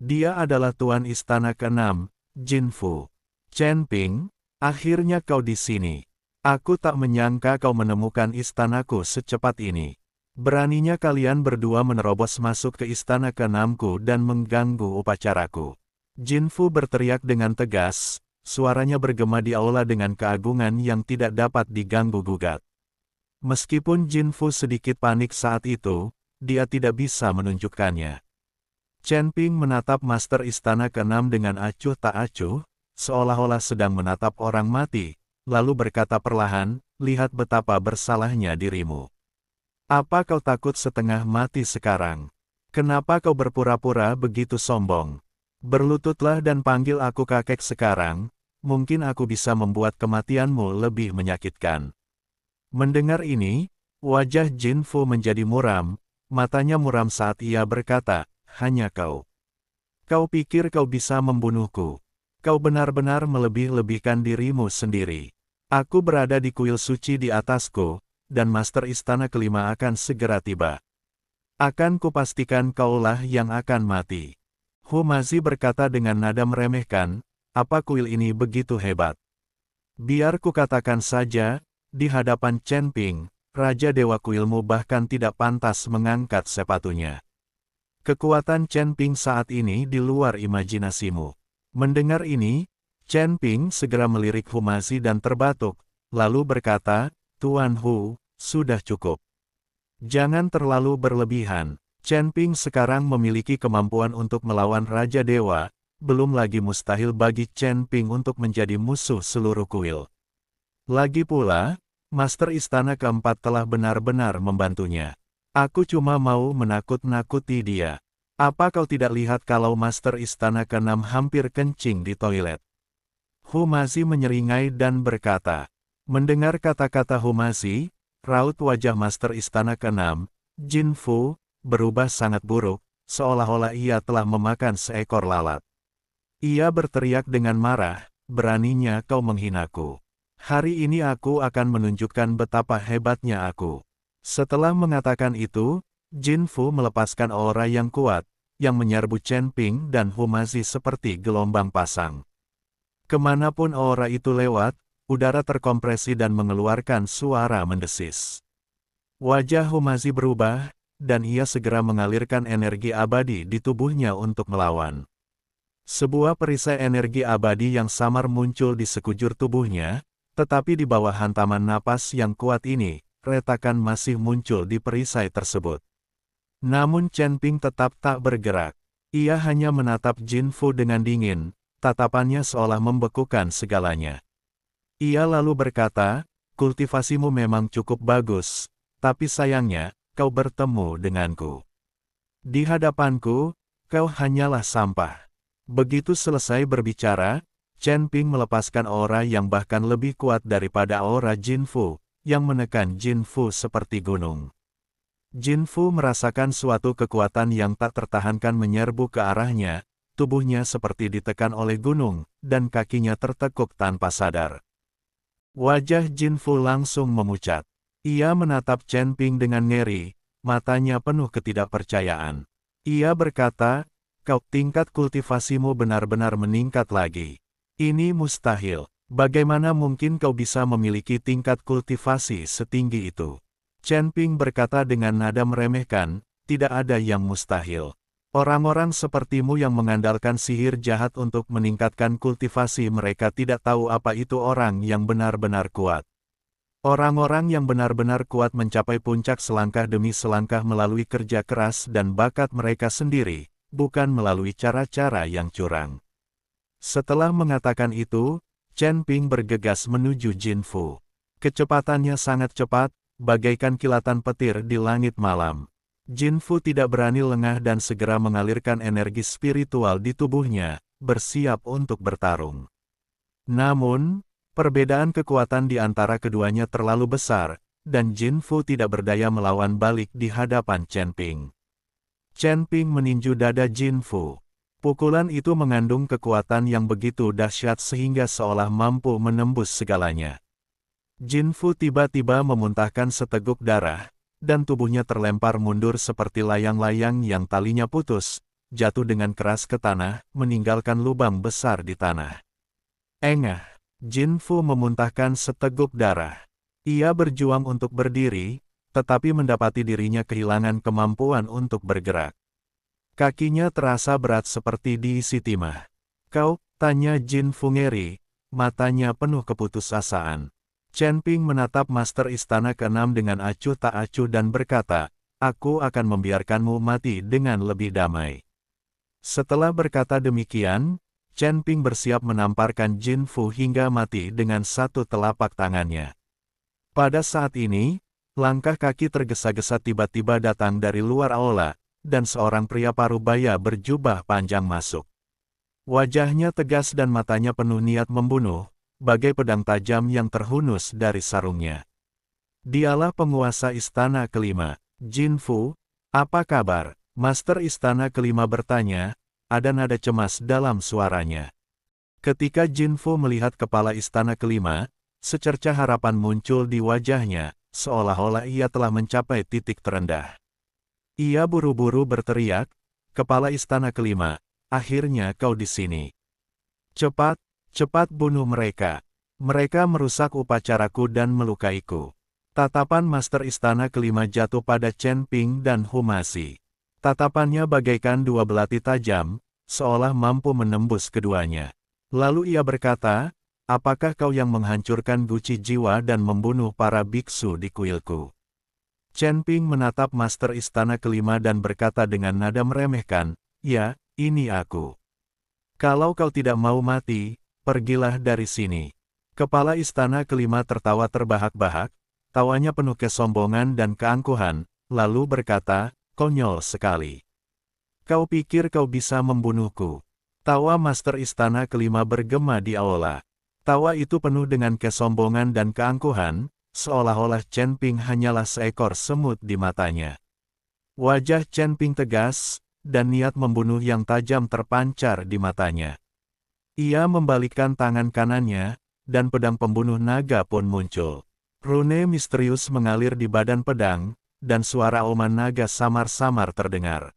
Dia adalah Tuan Istana ke-6, Jin Fu. Chen Ping, akhirnya kau di sini. Aku tak menyangka kau menemukan istanaku secepat ini. Beraninya kalian berdua menerobos masuk ke istana ke-6ku dan mengganggu upacaraku. Jin Fu berteriak dengan tegas, suaranya bergema di aula dengan keagungan yang tidak dapat diganggu-gugat. Meskipun Jin Fu sedikit panik saat itu, dia tidak bisa menunjukkannya. Chen Ping menatap master istana ke-6 dengan acuh tak acuh, seolah-olah sedang menatap orang mati, lalu berkata perlahan, lihat betapa bersalahnya dirimu. Apa kau takut setengah mati sekarang? Kenapa kau berpura-pura begitu sombong? Berlututlah dan panggil aku kakek sekarang, mungkin aku bisa membuat kematianmu lebih menyakitkan. Mendengar ini, wajah Jin Fu menjadi muram, matanya muram saat ia berkata, hanya kau. Kau pikir kau bisa membunuhku? Kau benar-benar melebih-lebihkan dirimu sendiri. Aku berada di kuil suci di atasku, dan Master Istana Kelima akan segera tiba. Akan kupastikan kaulah yang akan mati. Humazi berkata dengan nada meremehkan, apa kuil ini begitu hebat? Biar kukatakan saja, di hadapan Chen Ping, Raja Dewa kuilmu bahkan tidak pantas mengangkat sepatunya. Kekuatan Chen Ping saat ini di luar imajinasimu. Mendengar ini, Chen Ping segera melirik Humazi dan terbatuk, lalu berkata, Tuan Hu, sudah cukup. Jangan terlalu berlebihan. Chen Ping sekarang memiliki kemampuan untuk melawan Raja Dewa, belum lagi mustahil bagi Chen Ping untuk menjadi musuh seluruh kuil. Lagi pula, Master Istana Keempat telah benar-benar membantunya. Aku cuma mau menakut-nakuti dia. Apa kau tidak lihat kalau Master Istana Keenam hampir kencing di toilet? Humazi menyeringai dan berkata. Mendengar kata-kata Humazi, raut wajah Master Istana Keenam, Jin Fu, berubah sangat buruk, seolah-olah ia telah memakan seekor lalat. Ia berteriak dengan marah, beraninya kau menghinaku. Hari ini aku akan menunjukkan betapa hebatnya aku. Setelah mengatakan itu, Jin Fu melepaskan aura yang kuat, yang menyerbu Chen Ping dan Humazi seperti gelombang pasang. Kemanapun aura itu lewat, udara terkompresi dan mengeluarkan suara mendesis. Wajah Humazi berubah, dan ia segera mengalirkan energi abadi di tubuhnya untuk melawan. Sebuah perisai energi abadi yang samar muncul di sekujur tubuhnya, tetapi di bawah hantaman napas yang kuat ini, retakan masih muncul di perisai tersebut. Namun Chen Ping tetap tak bergerak. Ia hanya menatap Jin Fu dengan dingin, tatapannya seolah membekukan segalanya. Ia lalu berkata, kultivasimu memang cukup bagus, tapi sayangnya, kau bertemu denganku. Di hadapanku, kau hanyalah sampah. Begitu selesai berbicara, Chen Ping melepaskan aura yang bahkan lebih kuat daripada aura Jin Fu, yang menekan Jin Fu seperti gunung. Jin Fu merasakan suatu kekuatan yang tak tertahankan menyerbu ke arahnya, tubuhnya seperti ditekan oleh gunung, dan kakinya tertekuk tanpa sadar. Wajah Jin Fu langsung memucat. Ia menatap Chen Ping dengan ngeri, matanya penuh ketidakpercayaan. Ia berkata, kau tingkat kultivasimu benar-benar meningkat lagi. Ini mustahil. Bagaimana mungkin kau bisa memiliki tingkat kultivasi setinggi itu? Chen Ping berkata dengan nada meremehkan, tidak ada yang mustahil. Orang-orang sepertimu yang mengandalkan sihir jahat untuk meningkatkan kultivasi mereka tidak tahu apa itu orang yang benar-benar kuat. Orang-orang yang benar-benar kuat mencapai puncak selangkah demi selangkah melalui kerja keras dan bakat mereka sendiri, bukan melalui cara-cara yang curang. Setelah mengatakan itu, Chen Ping bergegas menuju Jin Fu. Kecepatannya sangat cepat, bagaikan kilatan petir di langit malam. Jin Fu tidak berani lengah dan segera mengalirkan energi spiritual di tubuhnya, bersiap untuk bertarung. Namun, perbedaan kekuatan di antara keduanya terlalu besar, dan Jin Fu tidak berdaya melawan balik di hadapan Chen Ping. Chen Ping meninju dada Jin Fu. Pukulan itu mengandung kekuatan yang begitu dahsyat sehingga seolah mampu menembus segalanya. Jin Fu tiba-tiba memuntahkan seteguk darah, dan tubuhnya terlempar mundur seperti layang-layang yang talinya putus, jatuh dengan keras ke tanah, meninggalkan lubang besar di tanah. Engah! Jin Fu memuntahkan seteguk darah. Ia berjuang untuk berdiri, tetapi mendapati dirinya kehilangan kemampuan untuk bergerak. Kakinya terasa berat seperti diisi timah. Kau? Tanya Jin Fu ngeri, matanya penuh keputusasaan. Chen Ping menatap Master Istana Keenam dengan acuh tak acuh dan berkata, aku akan membiarkanmu mati dengan lebih damai. Setelah berkata demikian, Chen Ping bersiap menamparkan Jin Fu hingga mati dengan satu telapak tangannya. Pada saat ini, langkah kaki tergesa-gesa tiba-tiba datang dari luar aula, dan seorang pria parubaya berjubah panjang masuk. Wajahnya tegas dan matanya penuh niat membunuh, bagai pedang tajam yang terhunus dari sarungnya. Dialah penguasa istana kelima. Jin Fu, apa kabar? Master istana kelima bertanya, ada nada cemas dalam suaranya. Ketika Jin Fu melihat kepala istana kelima, secercah harapan muncul di wajahnya, seolah-olah ia telah mencapai titik terendah. Ia buru-buru berteriak, kepala istana kelima, akhirnya kau di sini. Cepat, cepat bunuh mereka. Mereka merusak upacaraku dan melukaiku. Tatapan Master Istana kelima jatuh pada Chen Ping dan Humasi. Tatapannya bagaikan dua belati tajam, seolah mampu menembus keduanya. Lalu ia berkata, apakah kau yang menghancurkan guci jiwa dan membunuh para biksu di kuilku? Chen Ping menatap Master Istana kelima dan berkata dengan nada meremehkan, ya, ini aku. Kalau kau tidak mau mati, pergilah dari sini. Kepala Istana kelima tertawa terbahak-bahak, tawanya penuh kesombongan dan keangkuhan, lalu berkata, konyol sekali. Kau pikir kau bisa membunuhku? Tawa Master Istana kelima bergema di aula. Tawa itu penuh dengan kesombongan dan keangkuhan, seolah-olah Chen Ping hanyalah seekor semut di matanya. Wajah Chen Ping tegas, dan niat membunuh yang tajam terpancar di matanya. Ia membalikkan tangan kanannya, dan pedang pembunuh naga pun muncul. Rune misterius mengalir di badan pedang, dan suara auman naga samar-samar terdengar.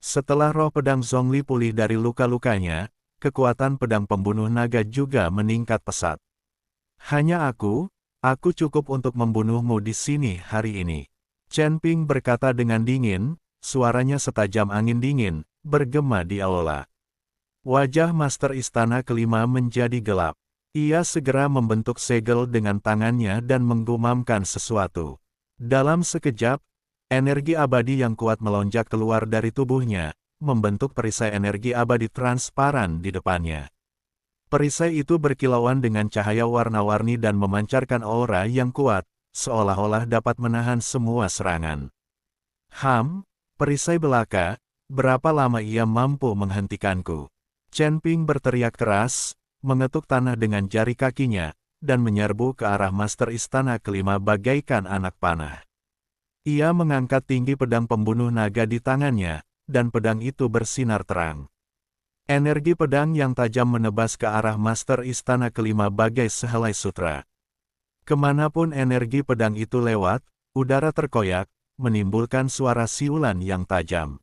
Setelah roh pedang Zhongli pulih dari luka-lukanya, kekuatan pedang pembunuh naga juga meningkat pesat. Hanya aku cukup untuk membunuhmu di sini hari ini. Chen Ping berkata dengan dingin, suaranya setajam angin dingin, bergema di aula. Wajah Master Istana kelima menjadi gelap. Ia segera membentuk segel dengan tangannya dan menggumamkan sesuatu. Dalam sekejap, energi abadi yang kuat melonjak keluar dari tubuhnya, membentuk perisai energi abadi transparan di depannya. Perisai itu berkilauan dengan cahaya warna-warni dan memancarkan aura yang kuat, seolah-olah dapat menahan semua serangan. Perisai belaka, berapa lama ia mampu menghentikanku? Chen Ping berteriak keras, mengetuk tanah dengan jari kakinya, dan menyerbu ke arah Master Istana kelima bagaikan anak panah. Ia mengangkat tinggi pedang pembunuh naga di tangannya, dan pedang itu bersinar terang. Energi pedang yang tajam menebas ke arah Master Istana kelima bagai sehelai sutra. Kemanapun energi pedang itu lewat, udara terkoyak, menimbulkan suara siulan yang tajam.